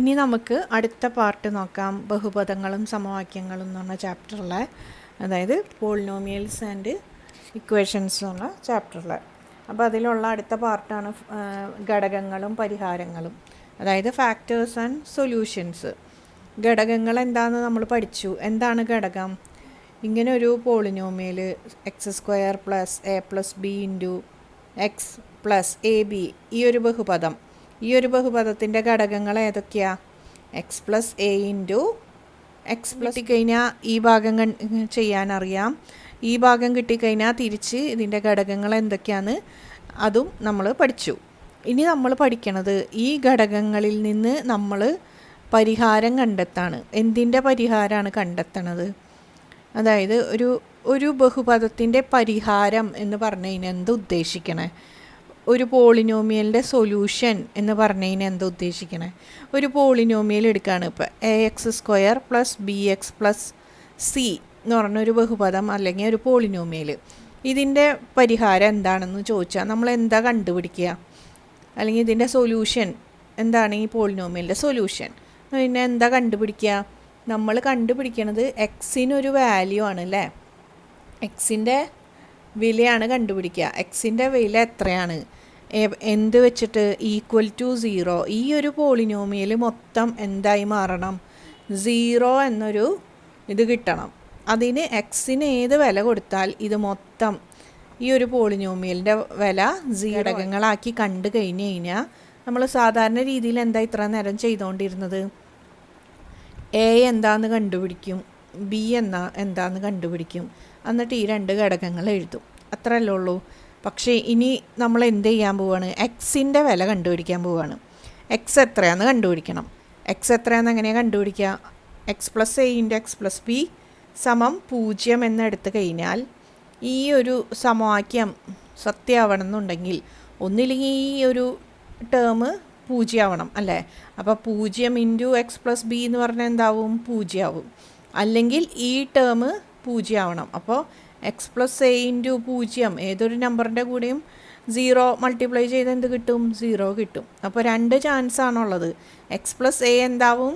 ഇനി നമുക്ക് അടുത്ത പാർട്ട് നോക്കാം. ബഹുപദങ്ങളും സമവാക്യങ്ങളും എന്ന് പറഞ്ഞ ചാപ്റ്ററിലെ, അതായത് പോളിനോമിയൽസ് ആൻഡ് ഇക്വേഷൻസ് എന്നുള്ള ചാപ്റ്ററിലെ. അപ്പോൾ അതിലുള്ള അടുത്ത പാർട്ടാണ് ഘടകങ്ങളും പരിഹാരങ്ങളും, അതായത് ഫാക്ടേഴ്സ് ആൻഡ് സൊല്യൂഷൻസ്. ഘടകങ്ങൾ എന്താണെന്ന് നമ്മൾ പഠിച്ചു. എന്താണ് ഘടകം? ഇങ്ങനെ ഒരു polynomial x² plus a plus b into x plus a B, ഈ ഒരു ബഹുപദത്തിൻ്റെ ഘടകങ്ങൾ ഏതൊക്കെയാണ്? X plus a into x plus കിട്ടിക്കഴിഞ്ഞാൽ ഈ ഭാഗം ചെയ്യാനറിയാം. ഈ ഭാഗം കിട്ടിക്കഴിഞ്ഞാൽ തിരിച്ച് ഇതിൻ്റെ ഘടകങ്ങൾ എന്തൊക്കെയാണെന്ന് അതും നമ്മൾ പഠിച്ചു. ഇനി നമ്മൾ പഠിക്കണത് ഈ ഘടകങ്ങളിൽ നിന്ന് നമ്മൾ പരിഹാരം കണ്ടെത്താണ്. എന്തിൻ്റെ പരിഹാരമാണ് കണ്ടെത്തണത്? അതായത് ഒരു ബഹുപദത്തിൻ്റെ പരിഹാരം എന്ന് പറഞ്ഞു കഴിഞ്ഞാൽ എന്താ ഉദ്ദേശിക്കണേ? ഒരു പോളിനോമിയലിൻ്റെ സൊല്യൂഷൻ എന്ന് പറഞ്ഞു കഴിഞ്ഞാൽ എന്താ ഉദ്ദേശിക്കണേ? ഒരു പോളിനോമിയൽ എടുക്കുകയാണ്. ഇപ്പോൾ ax² plus bx plus c എന്ന് പറഞ്ഞൊരു ബഹുപദം അല്ലെങ്കിൽ ഒരു പോളിനോമിയൽ. ഇതിൻ്റെ പരിഹാരം എന്താണെന്ന് ചോദിച്ചാൽ നമ്മൾ എന്താ കണ്ടുപിടിക്കുക? അല്ലെങ്കിൽ ഇതിൻ്റെ സൊല്യൂഷൻ എന്താണ്? ഈ പോളിനോമിയലിൻ്റെ സൊല്യൂഷൻ പിന്നെ എന്താ കണ്ടുപിടിക്കുക? നമ്മൾ കണ്ടുപിടിക്കണത് എക്സിനൊരു വാല്യൂ ആണ് അല്ലേ? എക്സിൻ്റെ വിലയാണ് കണ്ടുപിടിക്കുക. എക്സിൻ്റെ വില എത്രയാണ്? എന്ത് വെച്ചിട്ട്? Equal to 0. ഈ ഒരു പോളിനോമിയൽ മൊത്തം എന്തായി മാറണം? 0 എന്നൊരു ഇത് കിട്ടണം. അതിന് എക്സിന് ഏത് വില കൊടുത്താൽ ഇത് മൊത്തം ഈ ഒരു പോളിനോമിയലിൻ്റെ വില ഘടകങ്ങളാക്കി കണ്ടു കഴിഞ്ഞ് കഴിഞ്ഞാൽ നമ്മൾ സാധാരണ രീതിയിൽ എന്താ ഇത്ര നേരം ചെയ്തുകൊണ്ടിരുന്നത്? എ എന്താന്ന് കണ്ടുപിടിക്കും, ബി എന്താന്ന് കണ്ടുപിടിക്കും, എന്നിട്ട് ഈ രണ്ട് ഘടകങ്ങൾ എഴുതും. അത്രയല്ലേ ഉള്ളൂ. പക്ഷേ ഇനി നമ്മൾ എന്ത് ചെയ്യാൻ പോവുകയാണ്? എക്സിൻ്റെ വില കണ്ടുപിടിക്കാൻ പോവുകയാണ്. എക്സ് എത്രയാണെന്ന് കണ്ടുപിടിക്കണം. എക്സ് എത്രയാണെന്ന് എങ്ങനെയാണ് കണ്ടുപിടിക്കുക? X plus a into x plus B സമം 0 എന്നെടുത്ത് കഴിഞ്ഞാൽ ഈ ഒരു സമവാക്യം സത്യമാവണം എന്നുണ്ടെങ്കിൽ ഒന്നില്ലെങ്കിൽ ഈ ഒരു ടേം 0 ആവണം അല്ലേ? അപ്പോൾ 0 ഇൻറ്റു എക്സ് പ്ലസ് ബി എന്ന് പറഞ്ഞാൽ എന്താവും? 0 ആവും. അല്ലെങ്കിൽ ഈ ടേം 0 ആവണം. അപ്പോൾ എക്സ് പ്ലസ് എ ഇൻറ്റു 0 ഏതൊരു നമ്പറിൻ്റെ കൂടെയും 0 മൾട്ടിപ്ലൈ ചെയ്ത് എന്ത് കിട്ടും? 0 കിട്ടും. അപ്പോൾ 2 ചാൻസ് ആണുള്ളത്. എക്സ് പ്ലസ് എ എന്താവും?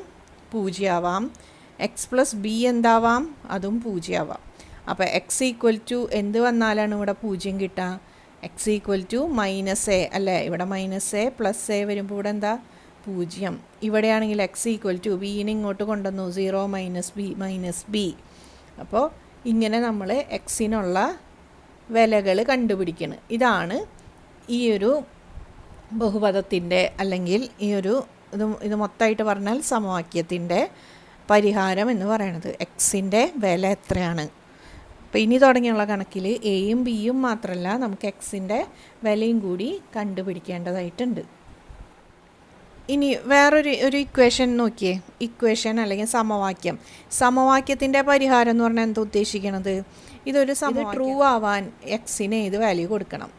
0 ആവാം. എക്സ് പ്ലസ് ബി എന്താവാം? അതും 0 ആവാം. അപ്പോൾ എക്സ് ഈക്വൽ ടു എന്ത് വന്നാലാണ് ഇവിടെ 0 കിട്ടുക? എക്സ് ഈക്വൽ ടു -a അല്ലേ? ഇവിടെ -a പ്ലസ് എ വരുമ്പോൾ ഇവിടെ എന്താ? 0. ഇവിടെയാണെങ്കിൽ എക്സ് ഈക്വൽ ടു ബീനെ ഇങ്ങോട്ട് കൊണ്ടുവന്നു 0 മൈനസ് ബി. അപ്പോൾ ഇങ്ങനെ നമ്മൾ എക്സിനുള്ള വിലകൾ കണ്ടുപിടിക്കണം. ഇതാണ് ഈ ഒരു ബഹുപദത്തിൻ്റെ അല്ലെങ്കിൽ ഈ ഒരു ഇത് മൊത്തമായിട്ട് പറഞ്ഞാൽ സമവാക്യത്തിൻ്റെ പരിഹാരം എന്ന് പറയുന്നത്. എക്സിൻ്റെ വില എത്രയാണ്? അപ്പോൾ ഇനി തുടങ്ങിയുള്ള കണക്കിൽ എയും ബിയും മാത്രമല്ല, നമുക്ക് എക്സിൻ്റെ വിലയും കൂടി കണ്ടുപിടിക്കേണ്ടതായിട്ടുണ്ട്. ഇനി വേറൊരു ഇക്വേഷൻ നോക്കിയേ. ഇക്വേഷൻ അല്ലെങ്കിൽ സമവാക്യത്തിൻ്റെ പരിഹാരം എന്ന് പറഞ്ഞാൽ എന്താ ഉദ്ദേശിക്കണത്? ഇതൊരു ട്രൂ ആവാൻ എക്സിന് ഏത് വാല്യൂ കൊടുക്കണം?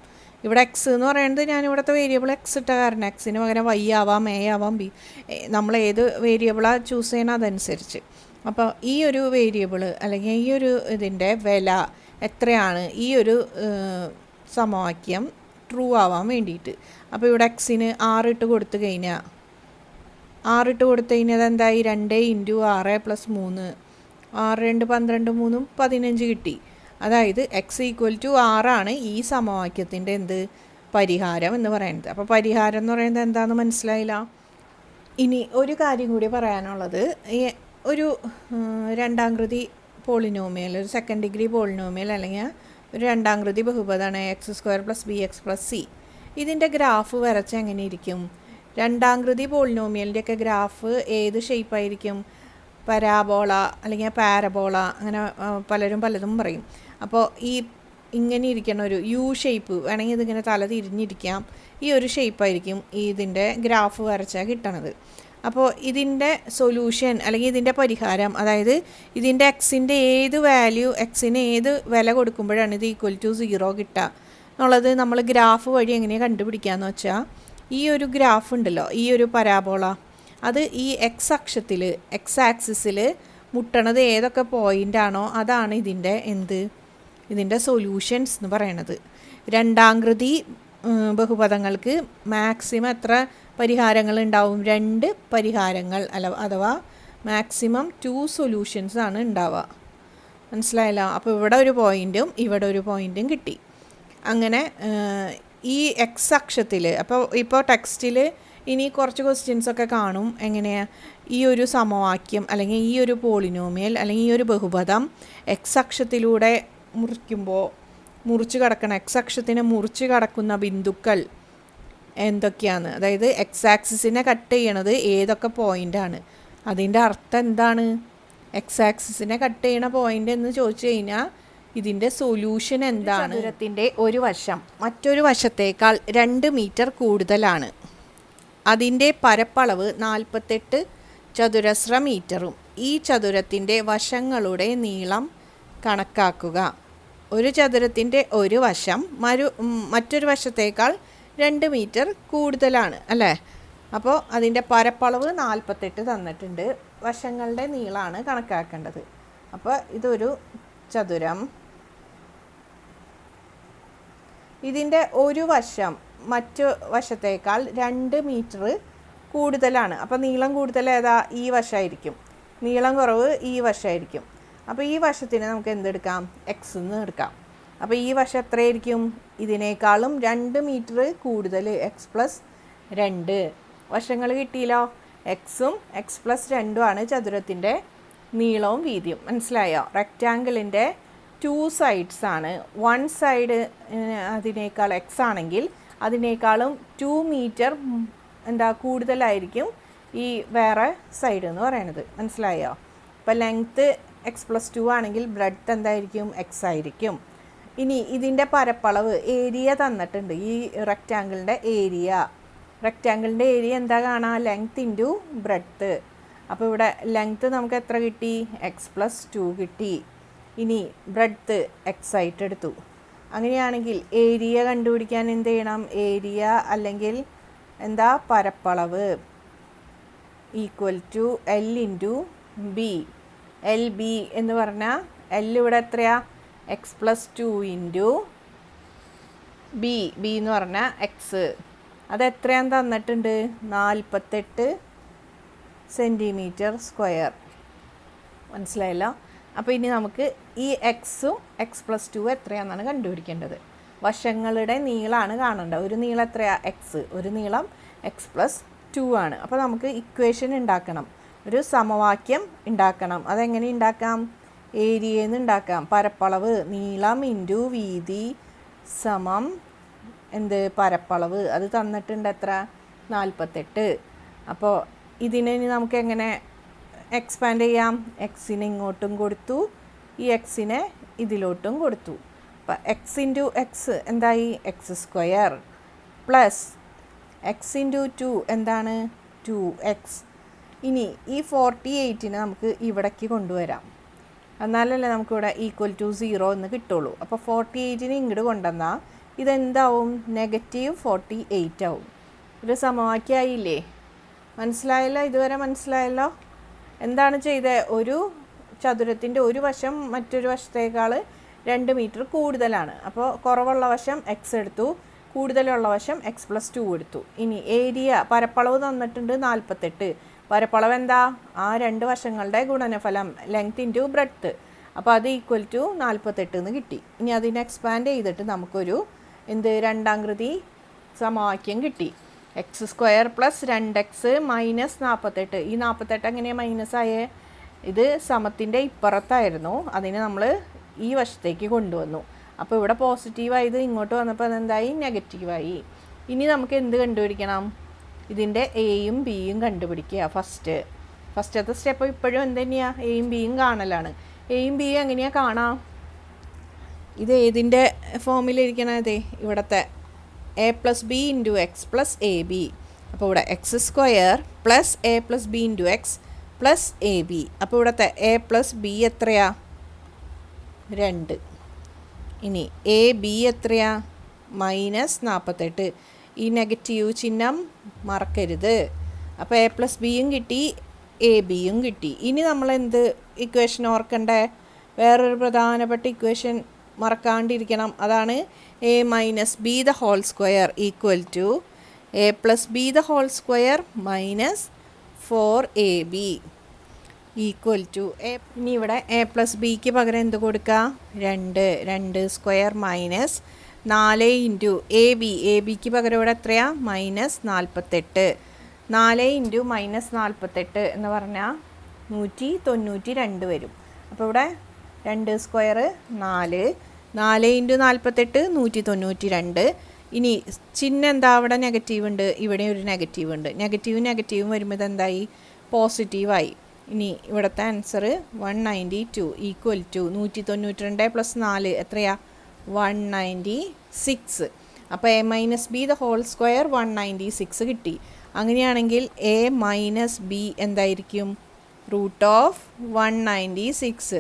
ഇവിടെ എക്സ് എന്ന് പറയുന്നത് ഞാൻ ഇവിടുത്തെ വേരിയബിൾ എക്സ് ഇട്ട കാരണം എക്സിന് പകരം വൈ ആവാം, എ ആവാം, ബി, നമ്മൾ ഏത് വേരിയബിളാണ് ചൂസ് ചെയ്യണം അതനുസരിച്ച്. അപ്പോൾ ഈ ഒരു വേരിയബിൾ അല്ലെങ്കിൽ ഈ ഒരു ഇതിൻ്റെ വില എത്രയാണ് ഈ ഒരു സമവാക്യം ട്രൂ ആവാൻ വേണ്ടിയിട്ട്? അപ്പോൾ ഇവിടെ എക്സിന് 6 ഇട്ട് കൊടുത്തു കഴിഞ്ഞാൽ അതെന്തായി? 2 ഇൻറ്റു 6 പ്ലസ് 3, 6 2 12 3 15 കിട്ടി. അതായത് എക്സ് ഈക്വൽ ടു 6 ആണ് ഈ സമവാക്യത്തിൻ്റെ പരിഹാരം എന്ന് പറയുന്നത്. അപ്പോൾ പരിഹാരം എന്ന് പറയുന്നത് എന്താണെന്ന് മനസ്സിലായില്ല? ഇനി ഒരു കാര്യം കൂടി പറയാനുള്ളത്, ഒരു രണ്ടാംകൃതി പോളിനോമിയൽ, ഒരു സെക്കൻഡ് ഡിഗ്രി പോളിനോമിയൽ അല്ലെങ്കിൽ ഒരു രണ്ടാംകൃതി ബഹുപദമാണ് x² plus bx plus c. ഇതിൻ്റെ ഗ്രാഫ് വരച്ച് എങ്ങനെ ഇരിക്കും? രണ്ടാംകൃതി പോളിനോമിയലിൻ്റെയൊക്കെ ഗ്രാഫ് ഏത് ഷേപ്പായിരിക്കും? പരാബോള അല്ലെങ്കിൽ പാരബോള, അങ്ങനെ പലതും പറയും. അപ്പോൾ ഇങ്ങനെ ഇരിക്കുന്ന ഒരു യു ഷേപ്പ് വേണമെങ്കിൽ ഇതിങ്ങനെ തല തിരിഞ്ഞിരിക്കാം. ഈ ഒരു ഷേപ്പായിരിക്കും ഇതിൻ്റെ ഗ്രാഫ് വരച്ചാൽ കിട്ടണത്. അപ്പോൾ ഇതിൻ്റെ സൊല്യൂഷൻ അല്ലെങ്കിൽ ഇതിൻ്റെ പരിഹാരം, അതായത് ഇതിൻ്റെ എക്സിൻ്റെ ഏത് വാല്യൂ, എക്സിന് ഏത് വില കൊടുക്കുമ്പോഴാണ് ഇത് ഈക്വൽ ടു 0 കിട്ടുക എന്നുള്ളത് നമ്മൾ ഗ്രാഫ് വഴി എങ്ങനെയാണ് കണ്ടുപിടിക്കുകയെന്ന് വെച്ചാൽ, ഈ ഒരു ഗ്രാഫ് ഉണ്ടല്ലോ, ഈ ഒരു പരാബോള, അത് ഈ എക്സ് ആക്സിസിൽ മുട്ടണത് ഏതൊക്കെ പോയിൻ്റാണോ അതാണ് ഇതിൻ്റെ സൊല്യൂഷൻസ് എന്ന് പറയണത്. രണ്ടാംകൃതി ബഹുപദങ്ങൾക്ക് മാക്സിമം എത്ര പരിഹാരങ്ങൾ ഉണ്ടാവും, 2 പരിഹാരങ്ങൾ അഥവാ മാക്സിമം 2 സൊല്യൂഷൻസ് ആണ് ഉണ്ടാവുക. മനസ്സിലായല്ലോ? അപ്പോൾ ഇവിടെ ഒരു പോയിൻറ്റും ഇവിടെ ഒരു പോയിൻറ്റും കിട്ടി. അങ്ങനെ ഈ എക്സ് അക്ഷത്തിൽ ഇപ്പോൾ ടെക്സ്റ്റിൽ ഇനി കുറച്ച് ക്വസ്റ്റ്യൻസൊക്കെ കാണും. എങ്ങനെയാണ് ഈ ഒരു സമവാക്യം അല്ലെങ്കിൽ ഈ ഒരു പോളിനോമിയൽ അല്ലെങ്കിൽ ഈ ഒരു ബഹുപദം എക്സ് അക്ഷത്തിലൂടെ മുറിച്ച് കടക്കണം, എക്സ് അക്ഷത്തിനെ മുറിച്ച് കടക്കുന്ന ബിന്ദുക്കൾ എന്തൊക്കെയാണ്, അതായത് എക്സ് ആക്സിസിനെ കട്ട് ചെയ്യണത് ഏതൊക്കെ പോയിൻ്റാണ്, അതിൻ്റെ അർത്ഥം എന്താണ്, എക്സ് ആക്സിസിനെ കട്ട് ചെയ്യണ പോയിൻ്റ് എന്ന് ചോദിച്ചു കഴിഞ്ഞാൽ ഇതിൻ്റെ സൊല്യൂഷൻ എന്താണ്. ചതുരത്തിൻ്റെ ഒരു വശം മറ്റൊരു വശത്തേക്കാൾ 2 മീറ്റർ കൂടുതലാണ്. അതിൻ്റെ പരപ്പളവ് 48 ചതുരശ്ര മീറ്ററും. ഈ ചതുരത്തിൻ്റെ വശങ്ങളുടെ നീളം കണക്കാക്കുക. ഒരു ചതുരത്തിൻ്റെ ഒരു വശം മറ്റൊരു വശത്തേക്കാൾ 2 മീറ്റർ കൂടുതലാണ് അല്ലേ. അപ്പോൾ അതിൻ്റെ പരപ്പളവ് 48 തന്നിട്ടുണ്ട്, വശങ്ങളുടെ നീളമാണ് കണക്കാക്കേണ്ടത്. അപ്പോൾ ഇതൊരു ചതുരം, ഇതിൻ്റെ ഒരു വശം മറ്റു വശത്തേക്കാൾ 2 മീറ്റർ കൂടുതലാണ്. അപ്പോൾ നീളം കൂടുതൽ ഏതാ, ഈ വശമായിരിക്കും, നീളം കുറവ് ഈ വശമായിരിക്കും. അപ്പോൾ ഈ വശത്തിന് നമുക്ക് എന്തെടുക്കാം, എക്സ് എന്ന് എടുക്കാം. അപ്പോൾ ഈ വശം എത്രയായിരിക്കും, ഇതിനേക്കാളും 2 മീറ്റർ കൂടുതൽ, എക്സ് പ്ലസ് 2. വശങ്ങൾ കിട്ടിയല്ലോ, എക്സും എക്സ് പ്ലസ് 2 ആണ് ചതുരത്തിൻ്റെ നീളവും വീതിയും. മനസ്സിലായോ? റെക്റ്റാങ്കിളിൻ്റെ 2 സൈഡ്സ് ആണ്. 1 സൈഡ് അതിനേക്കാൾ എക്സ് ആണെങ്കിൽ അതിനേക്കാളും 2 മീറ്റർ കൂടുതലായിരിക്കും ഈ വേറെ സൈഡ് എന്ന് പറയുന്നത്. മനസ്സിലായോ? ഇപ്പോൾ ലെങ്ത്ത് എക്സ് പ്ലസ് 2 ആണെങ്കിൽ ബ്രെഡ്ത്ത് എന്തായിരിക്കും, എക്സ് ആയിരിക്കും. ഇനി ഇതിൻ്റെ പരപ്പളവ് ഏരിയ തന്നിട്ടുണ്ട്, ഈ റെക്റ്റാങ്കിളിൻ്റെ ഏരിയ എന്താ കാണാം, ലെങ്ത്ത് ഇൻറ്റു ബ്രെഡ്ത്ത്. അപ്പോൾ ഇവിടെ ലെങ്ത്ത് നമുക്ക് എത്ര കിട്ടി, എക്സ് പ്ലസ് 2 കിട്ടി. ഇനി ബ്രെഡ്ത്ത് എക്സ് ആയിട്ട് എടുത്തു. അങ്ങനെയാണെങ്കിൽ ഏരിയ കണ്ടുപിടിക്കാൻ എന്ത് ചെയ്യണം, ഏരിയ അല്ലെങ്കിൽ പരപ്പളവ് equal to L into B. L B എന്ന് പറഞ്ഞാൽ എൽ ഇവിടെ എത്രയാ, എക്സ് പ്ലസ് 2 ഇൻറ്റു ബി എന്ന് പറഞ്ഞാൽ എക്സ്. അതെത്രയാന്ന് തന്നിട്ടുണ്ട്, 48 സെൻറ്റിമീറ്റർ സ്ക്വയർ. മനസ്സിലായല്ലോ? അപ്പോൾ ഇനി നമുക്ക് ഈ എക്സും എക്സ് പ്ലസ് 2 എത്രയാണെന്നാണ് കണ്ടുപിടിക്കേണ്ടത്. വശങ്ങളുടെ നീളമാണ് കാണേണ്ടത്. ഒരു നീളം എത്രയാ, എക്സ്, ഒരു നീളം എക്സ് പ്ലസ് 2 ആണ്. അപ്പോൾ നമുക്ക് ഇക്വേഷൻ ഉണ്ടാക്കണം, ഒരു സമവാക്യം ഉണ്ടാക്കണം. അതെങ്ങനെ ഉണ്ടാക്കാം, ഏരിയയിൽ നിന്ന് ഉണ്ടാക്കാം. പരപ്പളവ് നീളം ഇൻറ്റു വീതി സമം പരപ്പളവ്, അത് തന്നിട്ടുണ്ട് എത്ര, 48. അപ്പോൾ ഇതിനെ നമുക്ക് എങ്ങനെ എക്സ്പാൻഡ് ചെയ്യാം, എക്സിനെ ഇങ്ങോട്ടും കൊടുത്തു, ഈ എക്സിനെ ഇതിലോട്ടും കൊടുത്തു. അപ്പോൾ എക്സ് ഇൻറ്റു എക്സ് എന്തായി, X square plus X into 2 എന്താണ്, 2x. ഇനി ഈ 48നെ നമുക്ക് ഇവിടേക്ക് കൊണ്ടുവരാം, എന്നാലല്ലേ നമുക്കിവിടെ ഈക്വൽ ടു 0 എന്ന് കിട്ടുള്ളൂ. അപ്പോൾ 48നെ ഇങ്ങോട്ട് കൊണ്ടുവന്നാൽ ഇതെന്താവും, -48 ആവും. ഒരു സമവാക്യമായില്ലേ? മനസ്സിലായല്ലോ? ഇതുവരെ മനസ്സിലായല്ലോ? എന്താണ് ചെയ്തത്, ഒരു ചതുരത്തിൻ്റെ ഒരു വശം മറ്റൊരു വശത്തേക്കാൾ 2 മീറ്റർ കൂടുതലാണ്. അപ്പോൾ കുറവുള്ള വശം എക്സ് എടുത്തു, കൂടുതലുള്ള വശം എക്സ് പ്ലസ് 2 എടുത്തു. ഇനി ഏരിയ പരപ്പളവ് തന്നിട്ടുണ്ട് 48. പരപ്പളവ് എന്താ, ആ 2 വശങ്ങളുടെ ഗുണനഫലം ലെങ്ത് ഇൻറ്റു ബ്രെഡ്ത്ത്. അപ്പോൾ അത് ഈക്വൽ ടു 48 എന്ന് കിട്ടി. ഇനി അതിനെ എക്സ്പാൻഡ് ചെയ്തിട്ട് നമുക്കൊരു രണ്ടാംകൃതി സമവാക്യം കിട്ടി. X square plus 2x minus 48. ഈ 48 എങ്ങനെയാണ് മൈനസ് ആയേ, ഇത് സമത്തിൻ്റെ ഇപ്പുറത്തായിരുന്നു, അതിനെ നമ്മൾ ഈ വശത്തേക്ക് കൊണ്ടുവന്നു. അപ്പോൾ ഇവിടെ പോസിറ്റീവായത് ഇങ്ങോട്ട് വന്നപ്പോൾ അതെന്തായി, നെഗറ്റീവായി. ഇനി നമുക്ക് എന്ത് കണ്ടുപിടിക്കണം, ഇതിൻ്റെ എയും ബിയും കണ്ടുപിടിക്കുക. ഫസ്റ്റത്തെ സ്റ്റെപ്പ് ഇപ്പോഴും എന്ത് തന്നെയാണ്, എയും ബിയും കാണലാണ്. എയും ബിയും എങ്ങനെയാണ് കാണാം, ഇത് ഏതിൻ്റെ ഫോമിലിരിക്കണതേ, ഇവിടുത്തെ A plus b into x plus a B. അപ്പോൾ ഇവിടെ X square plus a plus b into x plus a B. അപ്പോൾ ഇവിടുത്തെ എ പ്ലസ് ബി എത്രയാ, 2. ഇനി എ ബി എത്രയാ, -48. ഈ നെഗറ്റീവ് ചിഹ്നം മറക്കരുത്. അപ്പോൾ എ പ്ലസ് ബിയും കിട്ടി, എ ബിയും കിട്ടി. ഇനി നമ്മൾ എന്ത് ഇക്വേഷൻ ഓർക്കണ്ടേ, വേറൊരു പ്രധാനപ്പെട്ട ഇക്വേഷൻ മറക്കാണ്ടിരിക്കണം. അതാണ് a minus B the whole square equal to A plus B the whole square minus 4ab equal to A. ഇനി ഇവിടെ എ പ്ലസ് ബിക്ക് പകരം എന്ത് കൊടുക്കുക? 2 സ്ക്വയർ മൈനസ് 4 ഇൻറ്റു എ ബിക്ക് പകരം ഇവിടെ എത്രയാണ്? -48. 4 ഇൻറ്റു -48 എന്ന് പറഞ്ഞാൽ 192 വരും. അപ്പോൾ ഇവിടെ 2 സ്ക്വയർ 4 ഇൻറ്റു 48 192. ഇനി ചിഹ്നം എന്താ? അവിടെ നെഗറ്റീവ് ഉണ്ട്, ഇവിടെ ഒരു നെഗറ്റീവ് ഉണ്ട്. നെഗറ്റീവും വരുമ്പോൾ ഇതെന്തായി? പോസിറ്റീവായി. ഇനി ഇവിടുത്തെ ആൻസർ 192 ഈക്വൽ ടു 192 പ്ലസ് 4 എത്രയാ? 196. അപ്പോൾ A minus B the whole square 196 കിട്ടി. അങ്ങനെയാണെങ്കിൽ എ മൈനസ് ബി എന്തായിരിക്കും? Root of 196.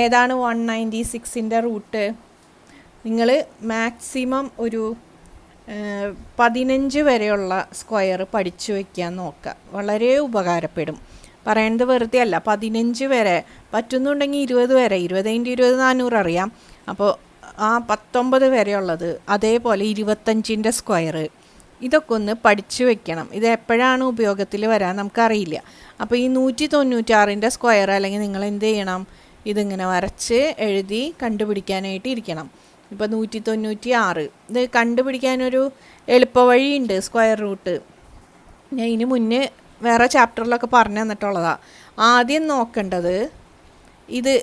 ഏതാണ് 196ൻ്റെ റൂട്ട്? നിങ്ങൾ മാക്സിമം ഒരു 15 വരെയുള്ള സ്ക്വയർ പഠിച്ചു വയ്ക്കാൻ നോക്കുക. വളരെ ഉപകാരപ്പെടും. പറയേണ്ടത് വെറുതെ അല്ല. 15 വരെ പറ്റുന്നുണ്ടെങ്കിൽ 20 വരെ. 20 × 20 400 അറിയാം. അപ്പോൾ ആ 19 വരെയുള്ളത്, അതേപോലെ 25ൻ്റെ സ്ക്വയർ, ഇതൊക്കെ ഒന്ന് പഠിച്ചു വെക്കണം. ഇത് എപ്പോഴാണ് ഉപയോഗത്തിൽ വരാൻ നമുക്കറിയില്ല. അപ്പോൾ ഈ 196ൻ്റെ സ്ക്വയർ അല്ലെങ്കിൽ നിങ്ങൾ എന്ത് ചെയ്യണം? ഇതിങ്ങനെ വരച്ച് എഴുതി കണ്ടുപിടിക്കാനായിട്ട് ഇരിക്കണം. ഇപ്പോൾ 196 ഇത് കണ്ടുപിടിക്കാനൊരു എളുപ്പവഴിയുണ്ട്, സ്ക്വയർ റൂട്ട്. ഞാൻ ഇതിന് മുന്നേ വേറെ ചാപ്റ്ററിലൊക്കെ പറഞ്ഞു തന്നിട്ടുള്ളതാണ്. ആദ്യം നോക്കേണ്ടത് ഇത്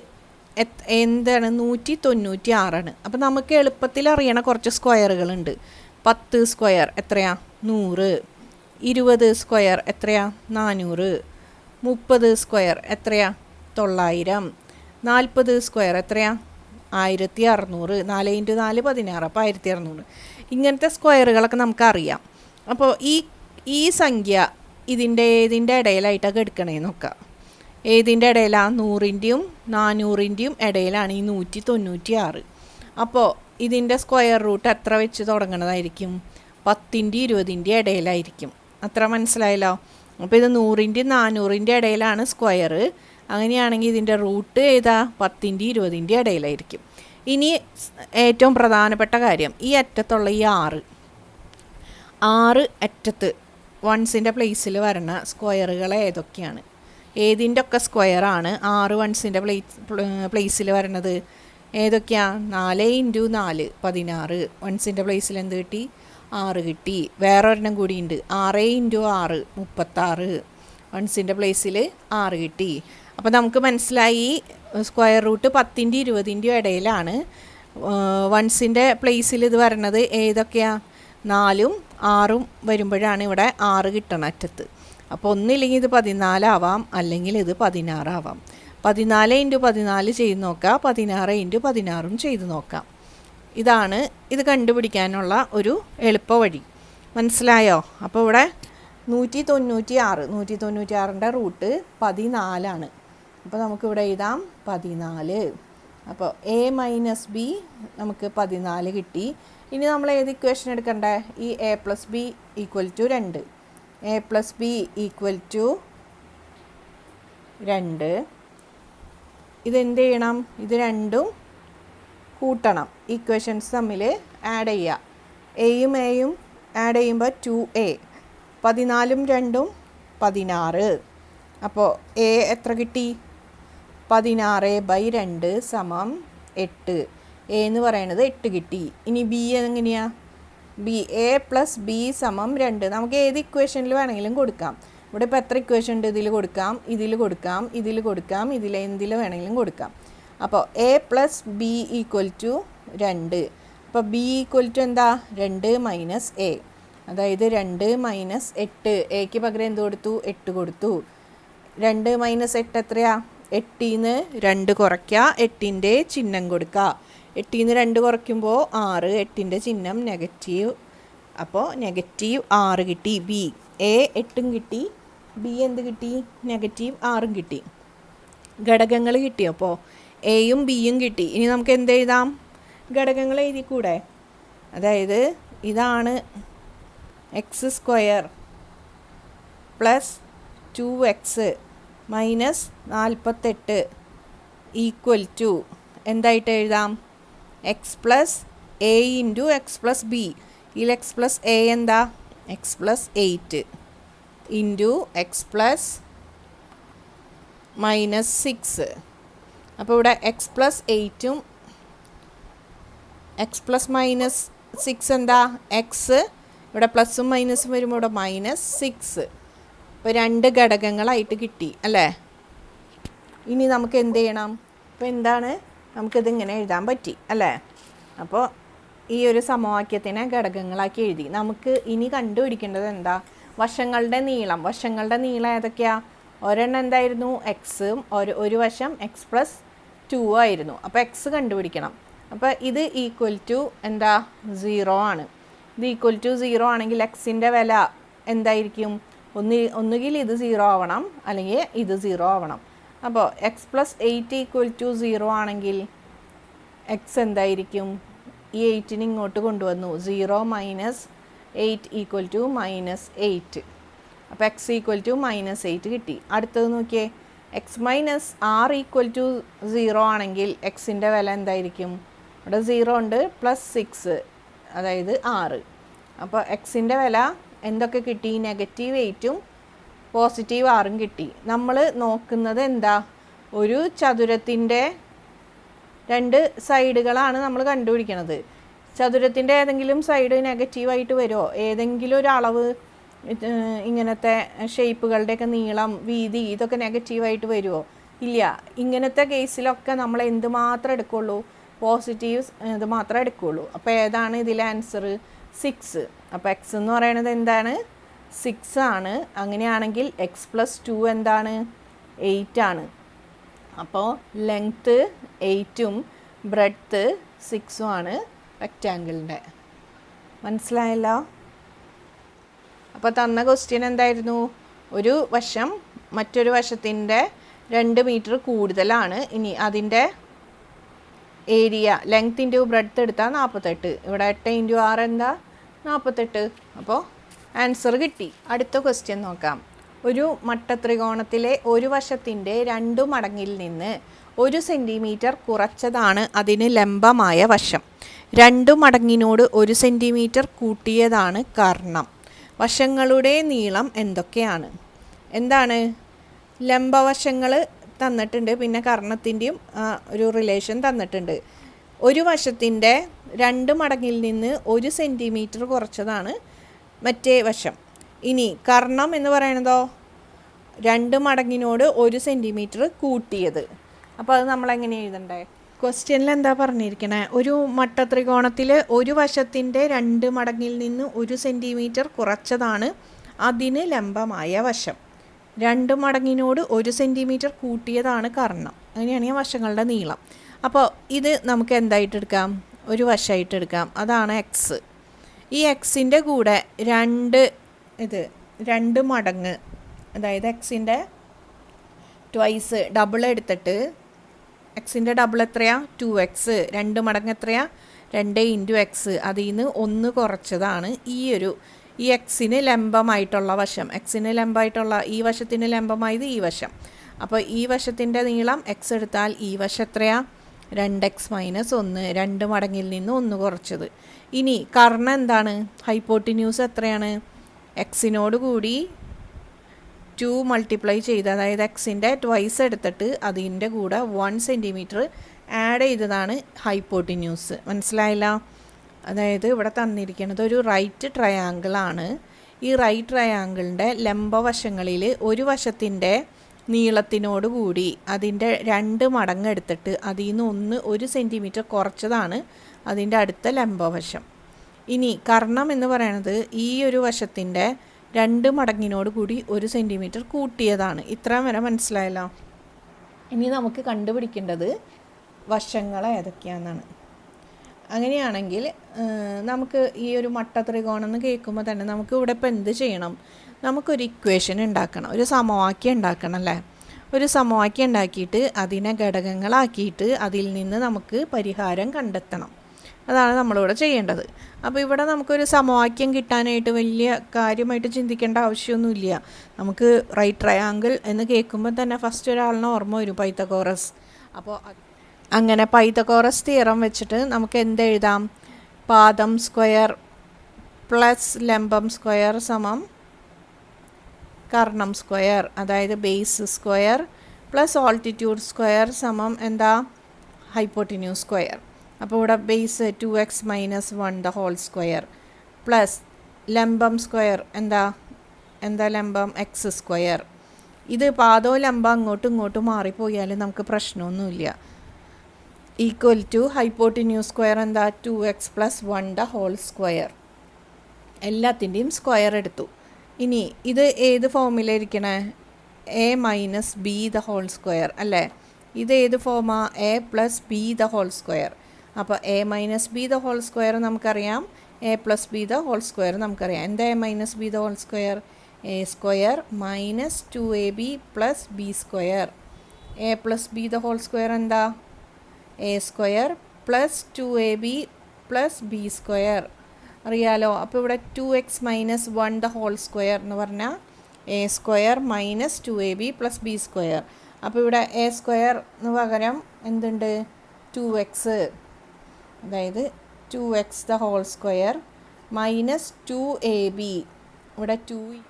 എന്താണ്? 196ആണ്. അപ്പോൾ നമുക്ക് എളുപ്പത്തിൽ അറിയണ കുറച്ച് സ്ക്വയറുകളുണ്ട്. 10 സ്ക്വയർ എത്രയാ? 100. 20 സ്ക്വയർ എത്രയാ? 400. 30 സ്ക്വയർ എത്രയാ? 900. 40 സ്ക്വയർ എത്രയാ? 1600. 4 × 4 16. അപ്പോൾ 1600. ഇങ്ങനത്തെ സ്ക്വയറുകളൊക്കെ നമുക്കറിയാം. അപ്പോൾ ഈ സംഖ്യ ഇതിൻ്റെ ഇടയിലായിട്ടൊക്കെ എടുക്കണേ നോക്കാം. ഏതിൻ്റെ ഇടയിലാണ്? 100ൻ്റെയും 400ൻ്റെയും ഇടയിലാണ് ഈ 196. അപ്പോൾ ഇതിൻ്റെ സ്ക്വയർ റൂട്ട് എത്ര വെച്ച് തുടങ്ങണതായിരിക്കും? 10ൻ്റെയും 20ൻ്റെയും ഇടയിലായിരിക്കും. അത്ര മനസ്സിലായല്ലോ? അപ്പോൾ ഇത് 100ൻ്റെയും 400ൻ്റെയും ഇടയിലാണ് സ്ക്വയർ. അങ്ങനെയാണെങ്കിൽ ഇതിൻ്റെ റൂട്ട് ഏതാ? 10ൻ്റെയും 20ൻ്റെയും ഇടയിലായിരിക്കും. ഇനി ഏറ്റവും പ്രധാനപ്പെട്ട കാര്യം, ഈ അറ്റത്തുള്ള ഈ 6 അറ്റത്ത് വൺസിൻ്റെ പ്ലേസിൽ വരണ സ്ക്വയറുകൾ ഏതൊക്കെയാണ്? ഏതിൻ്റെ ഒക്കെ സ്ക്വയറാണ് 6 വൺസിൻ്റെ പ്ലേസിൽ വരണത്? ഏതൊക്കെയാണ്? 4 × 4 16. വൺസിൻ്റെ പ്ലേസിൽ എന്ത് കിട്ടി? 6 കിട്ടി. വേറെ ഒരെണ്ണം കൂടിയുണ്ട്, 6 × 6 36. വൺസിൻ്റെ പ്ലേസിൽ 6 കിട്ടി. അപ്പോൾ നമുക്ക് മനസ്സിലായി സ്ക്വയർ റൂട്ട് 10ൻ്റെയും 20ൻ്റെയും ഇടയിലാണ്. വൺസിൻ്റെ പ്ലേസിൽ ഇത് വരണത് ഏതൊക്കെയാണ്? 4ഉം 6ഉം വരുമ്പോഴാണ് ഇവിടെ 6 കിട്ടണ അറ്റത്ത്. അപ്പോൾ ഒന്നില്ലെങ്കിൽ ഇത് 14 ആവാം, അല്ലെങ്കിൽ ഇത് 16 ആവാം. 14 × 14 ചെയ്ത് നോക്കാം, 16 × 16 ചെയ്ത് നോക്കാം. ഇതാണ് ഇത് കണ്ടുപിടിക്കാനുള്ള ഒരു എളുപ്പവഴി. മനസ്സിലായോ? അപ്പോൾ ഇവിടെ 196ൻ്റെ റൂട്ട് 14ആണ്. അപ്പോൾ നമുക്കിവിടെ എഴുതാം 14. അപ്പോൾ എ മൈനസ് ബി നമുക്ക് 14 കിട്ടി. ഇനി നമ്മൾ ഏത് ഇക്വേഷൻ എടുക്കണ്ടേ? ഈ A plus B equal to 2. A plus B equal to 2. ഇതെന്ത് ചെയ്യണം? ഇത് രണ്ടും കൂട്ടണം. ഇക്വേഷൻസ് തമ്മിൽ ആഡ് ചെയ്യുക. എയും എയും ആഡ് ചെയ്യുമ്പോൾ 2a. 14ഉം 2ഉം 16. അപ്പോൾ എ എത്ര കിട്ടി? 16/2 = 8. എ എന്ന് പറയുന്നത് 8 കിട്ടി. ഇനി ബി എങ്ങനെയാണ്? B A plus B = 2. നമുക്ക് ഏത് ഇക്വേഷനിൽ വേണമെങ്കിലും കൊടുക്കാം. ഇവിടെ ഇപ്പോൾ എത്ര ഇക്വേഷൻ ഉണ്ട്? ഇതിൽ കൊടുക്കാം, ഇതിൽ കൊടുക്കാം, ഇതിൽ കൊടുക്കാം, എന്തിൽ വേണമെങ്കിലും കൊടുക്കാം. അപ്പോൾ A plus B equal to 2. അപ്പോൾ ബി ഈക്വൽ ടു എന്താ? 2 മൈനസ് എ. അതായത് 2 മൈനസ് 8. എക്ക് പകരം എന്ത് കൊടുത്തു? 8 കൊടുത്തു. 2 മൈനസ് 8 എത്രയാ? 8ൽ നിന്ന് 2 കുറയ്ക്കുക, 8ൻ്റെ ചിഹ്നം കൊടുക്കുക. 8ൽ നിന്ന് 2 കുറയ്ക്കുമ്പോൾ 6. 8ൻ്റെ ചിഹ്നം നെഗറ്റീവ്. അപ്പോൾ -6 കിട്ടി. ബി എ 8ഉം കിട്ടി, ബി എന്ത് കിട്ടി? -6ഉം കിട്ടി. ഘടകങ്ങൾ കിട്ടി. അപ്പോൾ എയും ബിയും കിട്ടി. ഇനി നമുക്ക് എന്ത് എഴുതാം? ഘടകങ്ങൾ എഴുതിക്കൂടെ? അതായത് ഇതാണ് x² plus 2x minus 48 equal to എന്തായിട്ട് എഴുതാം? x plus a × x plus B. ഇതിൽ x പ്ലസ് എ എന്താ? X plus 8 into x plus -6. അപ്പോൾ ഇവിടെ എക്സ് പ്ലസ് 8ഉം എക്സ് പ്ലസ് -6 എന്താ എക്സ്, ഇവിടെ പ്ലസും മൈനസും വരുമ്പോൾ ഇവിടെ -6. ഇപ്പോൾ 2 ഘടകങ്ങളായിട്ട് കിട്ടി അല്ലേ. ഇനി നമുക്ക് എന്ത് ചെയ്യണം? ഇപ്പോൾ എന്താണ്, നമുക്കിതിങ്ങനെ എഴുതാൻ പറ്റി അല്ലേ. അപ്പോൾ ഈ ഒരു സമവാക്യത്തിനെ ഘടകങ്ങളാക്കി എഴുതി. നമുക്ക് ഇനി കണ്ടുപിടിക്കേണ്ടത് എന്താ? വശങ്ങളുടെ നീളം. വശങ്ങളുടെ നീളം ഏതൊക്കെയാണ്? ഒരെണ്ണം എന്തായിരുന്നു? എക്സും ഒരു വശം എക്സ് പ്ലസ് 2 ആയിരുന്നു. അപ്പോൾ എക്സ് കണ്ടുപിടിക്കണം. അപ്പോൾ ഇത് ഈക്വൽ ടു എന്താ? 0 ആണ്. ഇത് ഈക്വൽ ടു 0 ആണെങ്കിൽ എക്സിൻ്റെ വില എന്തായിരിക്കും? ഒന്നുകിൽ ഇത് 0 ആവണം, അല്ലെങ്കിൽ ഇത് 0 ആവണം. അപ്പോൾ എക്സ് പ്ലസ് 8 ഈക്വൽ ടു 0 ആണെങ്കിൽ എക്സ് എന്തായിരിക്കും? ഈ 8നെ ഇങ്ങോട്ട് കൊണ്ടുവന്നു. 0 മൈനസ് 8 ഈക്വൽ ടു -8. അപ്പോൾ എക്സ് ഈക്വൽ ടു -8 കിട്ടി. അടുത്തത് നോക്കിയേ, X minus R equal to 0 ആണെങ്കിൽ എക്സിൻ്റെ വില എന്തായിരിക്കും? ഇവിടെ 0 ഉണ്ട്, +6, അതായത് 6. അപ്പോൾ എക്സിൻ്റെ വില എന്തൊക്കെ കിട്ടി? -8ഉം +6ഉം കിട്ടി. നമ്മൾ നോക്കുന്നത് എന്താ? ഒരു ചതുരത്തിൻ്റെ 2 സൈഡുകളാണ് നമ്മൾ കണ്ടുപിടിക്കുന്നത്. ചതുരത്തിൻ്റെ ഏതെങ്കിലും സൈഡ് നെഗറ്റീവായിട്ട് വരുമോ? ഏതെങ്കിലും ഒരു അളവ് ഇങ്ങനത്തെ ഷേപ്പുകളുടെയൊക്കെ നീളം, വീതി, ഇതൊക്കെ നെഗറ്റീവായിട്ട് വരുമോ? ഇല്ല. ഇങ്ങനത്തെ കേസിലൊക്കെ നമ്മൾ എന്ത് മാത്രമേ എടുക്കുകയുള്ളൂ? പോസിറ്റീവ്സ് ഇത് മാത്രമേ എടുക്കുകയുള്ളൂ. അപ്പോൾ ഏതാണ് ഇതിലെ ആൻസർ? 6. അപ്പോൾ എക്സ് എന്ന് പറയുന്നത് എന്താണ്? 6 ആണ്. അങ്ങനെയാണെങ്കിൽ എക്സ് പ്ലസ് 2 എന്താണ്? 8 ആണ്. അപ്പോൾ ലെങ്ത്ത് 8ഉം ബ്രെഡ്ത്ത് 6ഉം ആണ് റെക്റ്റാങ്കിളിൻ്റെ. മനസ്സിലായല്ലോ? അപ്പോൾ തന്ന ക്വസ്റ്റ്യൻ എന്തായിരുന്നു? ഒരു വശം മറ്റൊരു വശത്തിൻ്റെ 2 മീറ്റർ കൂടുതലാണ്. ഇനി അതിൻ്റെ ഏരിയ ലെങ്ത് ഇൻറ്റു ബ്രെഡ്ത്ത് എടുത്താൽ 48. ഇവിടെ 8 ഇൻറ്റു 6 എന്താ? 48. അപ്പോൾ ആൻസർ കിട്ടി. അടുത്ത ക്വസ്റ്റ്യൻ നോക്കാം. ഒരു മട്ടത്രികോണത്തിലെ ഒരു വശത്തിൻ്റെ 2 മടങ്ങിൽ നിന്ന് 1 സെൻറ്റിമീറ്റർ കുറച്ചതാണ് അതിന് ലംബമായ വശം. 2 മടങ്ങിനോട് 1 സെൻറ്റിമീറ്റർ കൂട്ടിയതാണ് കർണം. വശങ്ങളുടെ നീളം എന്തൊക്കെയാണ്? എന്താണ്? ലംബവശങ്ങൾ തന്നിട്ടുണ്ട്, പിന്നെ കർണത്തിൻ്റെയും ഒരു റിലേഷൻ തന്നിട്ടുണ്ട്. ഒരു വശത്തിൻ്റെ 2 മടങ്ങിൽ നിന്ന് 1 സെൻറ്റിമീറ്റർ കുറച്ചതാണ് മറ്റേ വശം. ഇനി കർണം എന്ന് പറയുന്നതോ 2 മടങ്ങിനോട് 1 സെൻറ്റിമീറ്റർ കൂട്ടിയത്. അപ്പോൾ അത് നമ്മളെങ്ങനെ എഴുതണ്ടേ? ക്വസ്റ്റ്യനിൽ എന്താ പറഞ്ഞിരിക്കണേ? ഒരു മട്ടത്രികോണത്തിൽ ഒരു വശത്തിൻ്റെ 2 മടങ്ങിൽ നിന്ന് 1 സെൻറ്റിമീറ്റർ കുറച്ചതാണ് അതിന് ലംബമായ വശം. 2 മടങ്ങിനോട് 1 സെൻറ്റിമീറ്റർ കൂട്ടിയതാണ് കർണം. അങ്ങനെയാണെങ്കിൽ വശങ്ങളുടെ നീളം. അപ്പോൾ ഇത് നമുക്ക് എന്തായിട്ട് എടുക്കാം? ഒരു വശമായിട്ട് എടുക്കാം. അതാണ് എക്സ്. ഈ എക്സിൻ്റെ കൂടെ 2 മടങ്ങ്, അതായത് എക്സിൻ്റെ ട്വൈസ് ഡബിൾ എടുത്തിട്ട്, എക്സിൻ്റെ ഡബിൾ എത്രയാണ്? 2x. 2 മടങ്ങ് എത്രയാണ്? 2 ഇൻറ്റു എക്സ്. അതിൽ നിന്ന് 1 കുറച്ചതാണ് ഈ എക്സിന് ലംബമായിട്ടുള്ള വശം. എക്സിന് ലംബമായിട്ടുള്ള ഈ വശത്തിന് ലംബമായത് ഈ വശം. അപ്പോൾ ഈ വശത്തിൻ്റെ നീളം എക്സ് എടുത്താൽ ഈ വശം എത്രയാണ്? 2x - 1. 2 മടങ്ങിൽ നിന്ന് 1 കുറച്ചത്. ഇനി കർണം എന്താണ്? ഹൈപ്പോട്ടിന്യൂസ് എത്രയാണ്? എക്സിനോട് കൂടി 2 മൾട്ടിപ്ലൈ ചെയ്ത്, അതായത് എക്സിൻ്റെ ട്വൈസ് എടുത്തിട്ട് അതിൻ്റെ കൂടെ 1 സെൻറ്റിമീറ്റർ ആഡ് ചെയ്തതാണ് ഹൈപ്പോട്ടിന്യൂസ്. മനസ്സിലായില്ല? അതായത് ഇവിടെ തന്നിരിക്കുന്നത് ഒരു റൈറ്റ് ട്രയാങ്കിളാണ്. ഈ റൈറ്റ് ട്രയാങ്കിളിൻ്റെ ലംബവശങ്ങളിൽ ഒരു വശത്തിൻ്റെ നീളത്തിനോട് കൂടി അതിൻ്റെ 2 മടങ്ങ് എടുത്തിട്ട് അതിൽ നിന്ന് 1 സെൻറ്റിമീറ്റർ കുറച്ചതാണ് അതിൻ്റെ അടുത്ത ലംബവശം. ഇനി കർണം എന്ന് പറയുന്നത് ഈ ഒരു വശത്തിൻ്റെ 2 മടങ്ങിനോട് കൂടി 1 സെൻറ്റിമീറ്റർ കൂട്ടിയതാണ്. ഇത്രയും വരെ മനസ്സിലായല്ലോ? ഇനി നമുക്ക് കണ്ടുപിടിക്കേണ്ടത് വശങ്ങൾ ഏതൊക്കെയാണെന്നാണ്. അങ്ങനെയാണെങ്കിൽ നമുക്ക് ഈ ഒരു മട്ടത്രികോണം എന്ന് കേൾക്കുമ്പോൾ തന്നെ നമുക്ക് ഇവിടെ ഇപ്പോൾ എന്ത് ചെയ്യണം? നമുക്കൊരു ഇക്വേഷൻ ഉണ്ടാക്കണം, ഒരു സമവാക്യം ഉണ്ടാക്കണം അല്ലേ? ഒരു സമവാക്യം ഉണ്ടാക്കിയിട്ട് അതിനെ ഘടകങ്ങളാക്കിയിട്ട് അതിൽ നിന്ന് നമുക്ക് പരിഹാരം കണ്ടെത്തണം. അതാണ് നമ്മളിവിടെ ചെയ്യേണ്ടത്. അപ്പോൾ ഇവിടെ നമുക്കൊരു സമവാക്യം കിട്ടാനായിട്ട് വലിയ കാര്യമായിട്ട് ചിന്തിക്കേണ്ട ആവശ്യമൊന്നുമില്ല. നമുക്ക് റൈറ്റ് ട്രയാങ്കിൾ എന്ന് കേൾക്കുമ്പോൾ തന്നെ ഫസ്റ്റ് ഒരാളിന് ഓർമ്മ വരും പൈത്തഗോറസ്. അപ്പോൾ അങ്ങനെ പൈത്തഗോറസ് തിയറം വെച്ചിട്ട് നമുക്ക് എന്തെഴുതാം? പാദം സ്ക്വയർ പ്ലസ് ലംബം സ്ക്വയർ സമം കർണം സ്ക്വയർ, അതായത് base square plus altitude square സമം എന്താ ഹൈപ്പോട്ടിന്യൂസ് സ്ക്വയർ. അപ്പോൾ ഇവിടെ base 2x - 1 the whole square plus ലംബം സ്ക്വയർ എന്താ ലംബം എക്സ് സ്ക്വയർ. ഇത് പാദോ ലംബം അങ്ങോട്ടും ഇങ്ങോട്ടും മാറിപ്പോയാലും നമുക്ക് പ്രശ്നമൊന്നുമില്ല. ഈക്വൽ ടു ഹൈപ്പോട്ടിന്യൂസ് സ്ക്വയർ എന്താ 2x + 1 ദ ഹോൾ സ്ക്വയർ. എല്ലാത്തിൻ്റെയും സ്ക്വയർ എടുത്തു. ഇനി ഇത് ഏത് ഫോമിലിരിക്കണേ? a - b the whole square അല്ലേ? ഇത് ഏത് ഫോമാ? a + b the whole square. അപ്പോൾ a - b the whole square നമുക്കറിയാം, a + b the whole square നമുക്കറിയാം. എന്താ a - b the whole square? a square - 2ab + b square. a + b the whole square എന്താ? a square + 2ab + b square. അറിയാലോ. അപ്പോൾ ഇവിടെ 2x - 1 the whole square എന്ന് പറഞ്ഞാൽ a square - 2ab + b square. അപ്പോൾ ഇവിടെ a സ്ക്വയർ എന്ന് പകരം എന്തുണ്ട്? 2x, അതായത് 2x the whole square - 2ab, ഇവിടെ 2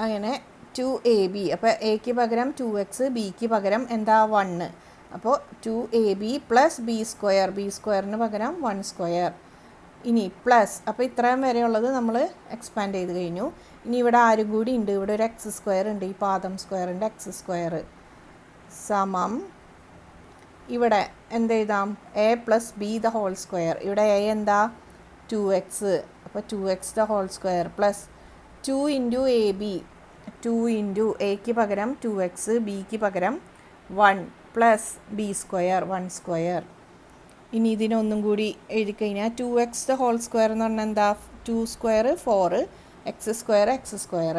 അങ്ങനെ 2ab. അപ്പോൾ എക്ക് പകരം 2x, ബിക്ക് പകരം എന്താ 1. അപ്പോൾ 2ab + b സ്ക്വയർ, b സ്ക്വയറിന് പകരം 1 സ്ക്വയർ. ഇനി പ്ലസ്, അപ്പോൾ ഇത്രയും വരെയുള്ളത് നമ്മൾ എക്സ്പാൻഡ് ചെയ്ത് കഴിഞ്ഞു. ഇനി ഇവിടെ ആരും കൂടി ഉണ്ട്, ഇവിടെ ഒരു എക്സ് സ്ക്വയർ ഉണ്ട്, ഈ പാദം സ്ക്വയറിൻ്റെ എക്സ് സ്ക്വയർ സമം ഇവിടെ എന്ത് എഴുതാം? a + b the whole square. ഇവിടെ a എന്താ? 2x, അപ്പോൾ 2x the whole square plus 2 × ab, 2 × എക്ക് പകരം 2x, ബിക്ക് പകരം 1 പ്ലസ് b സ്ക്വയർ 1 സ്ക്വയർ. ഇനി ഇതിനൊന്നും കൂടി എഴുതി കഴിഞ്ഞാൽ 2x ദ ഹോൾ സ്ക്വയർ എന്ന് പറഞ്ഞാൽ എന്താ? 2 square 4, X square X square.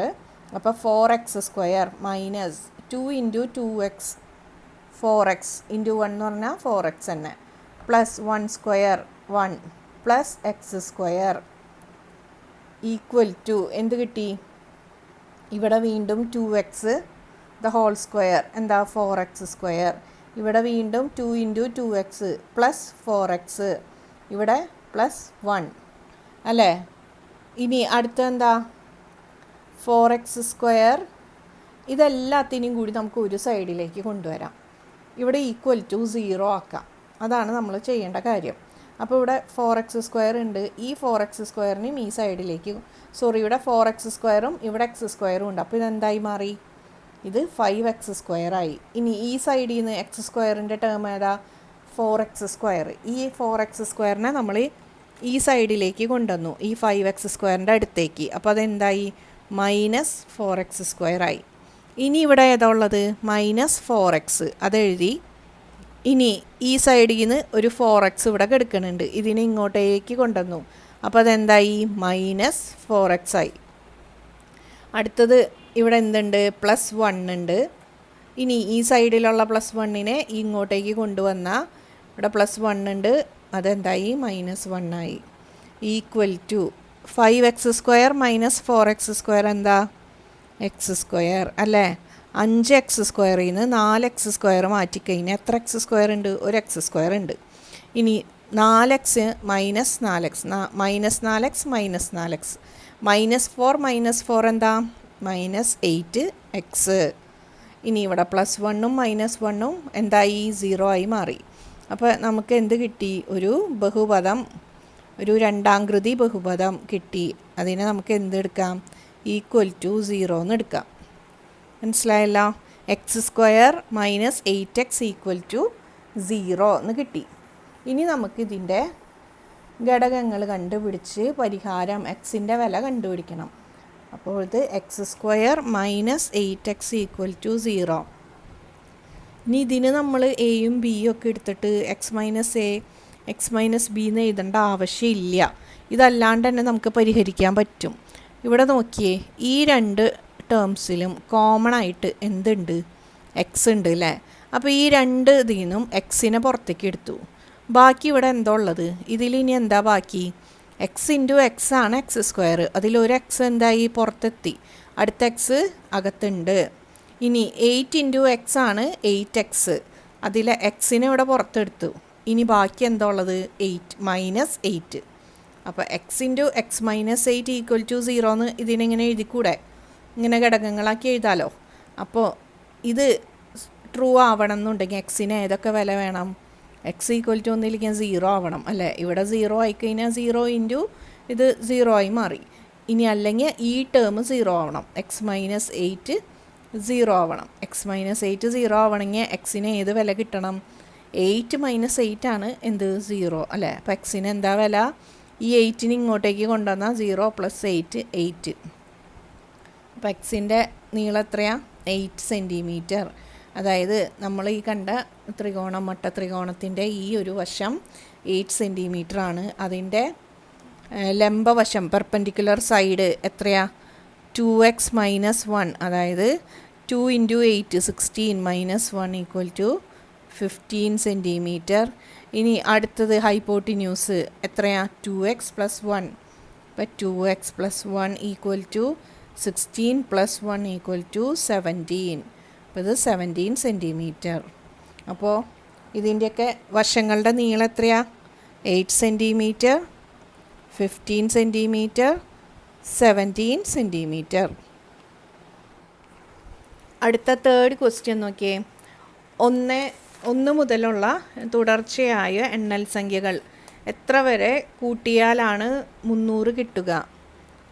അപ്പോൾ 4x square minus 2 × 2x, 4x × 1 എന്ന് പറഞ്ഞാൽ 4x തന്നെ, plus 1 square 1 plus x square equal to എന്ത് കിട്ടി? ഇവിടെ വീണ്ടും 2x ദ ഹോൾ സ്ക്വയർ എന്താ? 4x square. ഇവിടെ വീണ്ടും 2 × 2x പ്ലസ് 4x, ഇവിടെ പ്ലസ് 1 അല്ലേ? ഇനി അടുത്ത എന്താ? 4x square. ഇതെല്ലാത്തിനെയും കൂടി നമുക്ക് ഒരു സൈഡിലേക്ക് കൊണ്ടുവരാം. ഇവിടെ ഈക്വൽ ടു 0 ആക്കാം. അതാണ് നമ്മൾ ചെയ്യേണ്ട കാര്യം. അപ്പോൾ ഇവിടെ 4x സ്ക്വയർ ഉണ്ട്, ഈ 4x സ്ക്വയറിനും ഈ സൈഡിലേക്ക് ഇവിടെ 4x സ്ക്വയറും ഇവിടെ x സ്ക്വയറും ഉണ്ട്. അപ്പോൾ ഇതെന്തായി മാറി? ഇത് 5x സ്ക്വയറായി. ഇനി ഈ സൈഡിൽ നിന്ന് എക്സ് സ്ക്വയറിൻ്റെ ടേം ഏതാ? 4x square. ഈ 4x സ്ക്വയറിനെ നമ്മൾ ഈ സൈഡിലേക്ക് കൊണ്ടുവന്നു, ഈ 5x സ്ക്വയറിൻ്റെ അടുത്തേക്ക്. അപ്പോൾ അതെന്തായി? -4x സ്ക്വയറായി. ഇനി ഇവിടെ ഏതാ ഉള്ളത്? -4x, അതെഴുതി. ഇനി ഈ സൈഡിൽ നിന്ന് ഒരു 4x ഇവിടെ കിടക്കുന്നുണ്ട്, ഇതിനെ ഇങ്ങോട്ടേക്ക് കൊണ്ടുവന്നു. അപ്പോൾ അതെന്തായി? -4x ആയി. അടുത്തത് ഇവിടെ എന്തുണ്ട്? +1 ഉണ്ട്. ഇനി ഈ സൈഡിലുള്ള +1നെ ഇങ്ങോട്ടേക്ക് കൊണ്ടുവന്നാൽ ഇവിടെ +1 ഉണ്ട്, അതെന്തായി? -1 ആയി. Equal to 5x square - 4x square എന്താ? x സ്ക്വയർ അല്ലേ? 5x സ്ക്വയറിൽ നിന്ന് 4x സ്ക്വയർ മാറ്റിക്കഴിഞ്ഞാൽ എത്ര x സ്ക്വയർ ഉണ്ട്? ഒരു x സ്ക്വയർ ഉണ്ട്. ഇനി 4x - 4x -4x -4x -4 -4 എന്താ? -8x. ഇനി ഇവിടെ +1ഉം -1ഉം എന്തായി? 0 ആയി മാറി. അപ്പോൾ നമുക്ക് എന്ത് കിട്ടി? ഒരു ബഹുപദം, ഒരു രണ്ടാംകൃതി ബഹുപദം കിട്ടി. അതിനെ നമുക്ക് എന്തെടുക്കാം? ഈക്വൽ ടു 0 എന്ന് എടുക്കാം. മനസ്സിലായല്ലോ? x square -8x equal to 0 എന്ന് കിട്ടി. ഇനി നമുക്കിതിൻ്റെ ഘടകങ്ങൾ കണ്ടുപിടിച്ച് പരിഹാരം എക്സിൻ്റെ വില കണ്ടുപിടിക്കണം. അപ്പോൾ ഇത് x square -8x equal to 0. ഇനി ഇതിന് നമ്മൾ എയും ബിയും ഒക്കെ എടുത്തിട്ട് x - a x - b എന്ന് എഴുതേണ്ട ആവശ്യമില്ല. ഇതല്ലാണ്ട് തന്നെ നമുക്ക് പരിഹരിക്കാൻ പറ്റും. ഇവിടെ നോക്കിയേ, ഈ രണ്ട് ടേംസിലും കോമൺ ആയിട്ട് എന്തുണ്ട്? x ഉണ്ട് അല്ലേ? അപ്പോൾ ഈ രണ്ട് ഇതിൽ നിന്നും എക്സിനെ പുറത്തേക്ക് എടുത്തു. ബാക്കി ഇവിടെ എന്താ ഉള്ളത്? ഇതിൽ ഇനി എന്താ ബാക്കി? x × x ആണ് x സ്ക്വയർ. അതിലൊരു x എന്തായി? പുറത്തെത്തി. അടുത്ത x അകത്തുണ്ട്. ഇനി 8 × x ആണ് 8x. അതിലെ എക്സിനെ ഇവിടെ പുറത്തെടുത്തു. ഇനി ബാക്കി എന്താ ഉള്ളത്? 8 -8. അപ്പോൾ x into x minus 8 equal to 0 എന്ന് ഇതിനെങ്ങനെ എഴുതിക്കൂടെ? ഇങ്ങനെ ഘടകങ്ങളാക്കി എഴുതാമല്ലോ. അപ്പോൾ ഇത് ട്രൂ ആവണം എന്നുണ്ടെങ്കിൽ എക്സിന് ഏതൊക്കെ വില വേണം? എക്സ് ഈക്വൽ ടു ഒന്നിലേക്ക് 0 ആവണം അല്ലേ? ഇവിടെ 0 ആയിക്കഴിഞ്ഞാൽ 0 ഇൻറ്റു ഇത് 0 ആയി മാറി. ഇനി അല്ലെങ്കിൽ ഈ ടേം 0 ആവണം. എക്സ് മൈനസ് 8 0 ആവണം. എക്സ് മൈനസ് 8 0 ആവണമെങ്കിൽ എക്സിന് ഏത് വില കിട്ടണം? 8 മൈനസ് 8 ആണ് എന്ത്? 0 അല്ലേ? അപ്പോൾ എക്സിന് എന്താ വില? ഈ 8ന് ഇങ്ങോട്ടേക്ക് കൊണ്ടുവന്നാൽ 0 പ്ലസ് 8 8. അപ്പോൾ എക്സിൻ്റെ നീളം എത്രയാണ്? 8 സെൻറ്റിമീറ്റർ. അതായത് നമ്മൾ ഈ കണ്ട ത്രികോണം, മട്ട ത്രികോണത്തിൻ്റെ ഈ ഒരു വശം 8 സെൻറ്റിമീറ്റർ ആണ്. അതിൻ്റെ ലംബവശം പെർപെൻഡിക്കുലർ സൈഡ് എത്രയാ? 2x minus 1. അതായത് 2 into 8 16 minus 1 equal to 15 centimetre. ഇനി അടുത്തത് ഹൈപ്പോട്ടിന്യൂസ് എത്രയാ? 2x plus 1. അപ്പോൾ 2x plus 1 equal to 16 plus 1 equal to 17. അപ്പോൾ ഇത് 17 സെൻറ്റിമീറ്റർ. അപ്പോൾ ഇതിൻ്റെയൊക്കെ വശങ്ങളുടെ നീളം എത്രയാ? 8 സെൻറ്റിമീറ്റർ, 15 സെൻറ്റിമീറ്റർ, 17 സെൻറ്റിമീറ്റർ. അടുത്ത തേർഡ് ക്വസ്റ്റ്യൻ നോക്കിയേ. 1 മുതലുള്ള തുടർച്ചയായ എണ്ണൽ സംഖ്യകൾ എത്ര വരെ കൂട്ടിയാലാണ് 300 കിട്ടുക?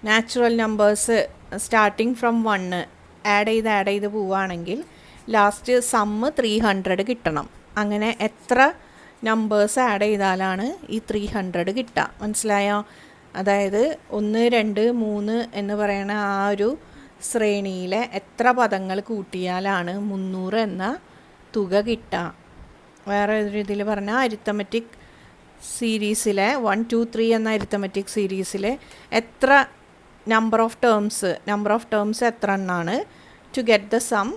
Natural numbers starting from 1 add ചെയ്ത് പോവുകയാണെങ്കിൽ ലാസ്റ്റ് സമ്മ് 300 കിട്ടണം. അങ്ങനെ എത്ര നമ്പേഴ്സ് ആഡ് ചെയ്താലാണ് ഈ 300 കിട്ടുക? മനസ്സിലായോ? അതായത് 1 2 3 എന്ന് പറയുന്ന ആ ഒരു ശ്രേണിയിലെ എത്ര പദങ്ങൾ കൂട്ടിയാലാണ് 300 എന്ന തുക കിട്ടുക? വേറെ ഒരു രീതിയിൽ പറഞ്ഞാൽ അരിത്തമെറ്റിക് സീരീസിലെ 1 2 3 എന്ന അരിത്തമെറ്റിക് സീരീസിലെ എത്ര നമ്പർ ഓഫ് ടേംസ് എത്ര എണ്ണമാണ് ടു ഗെറ്റ് ദ സം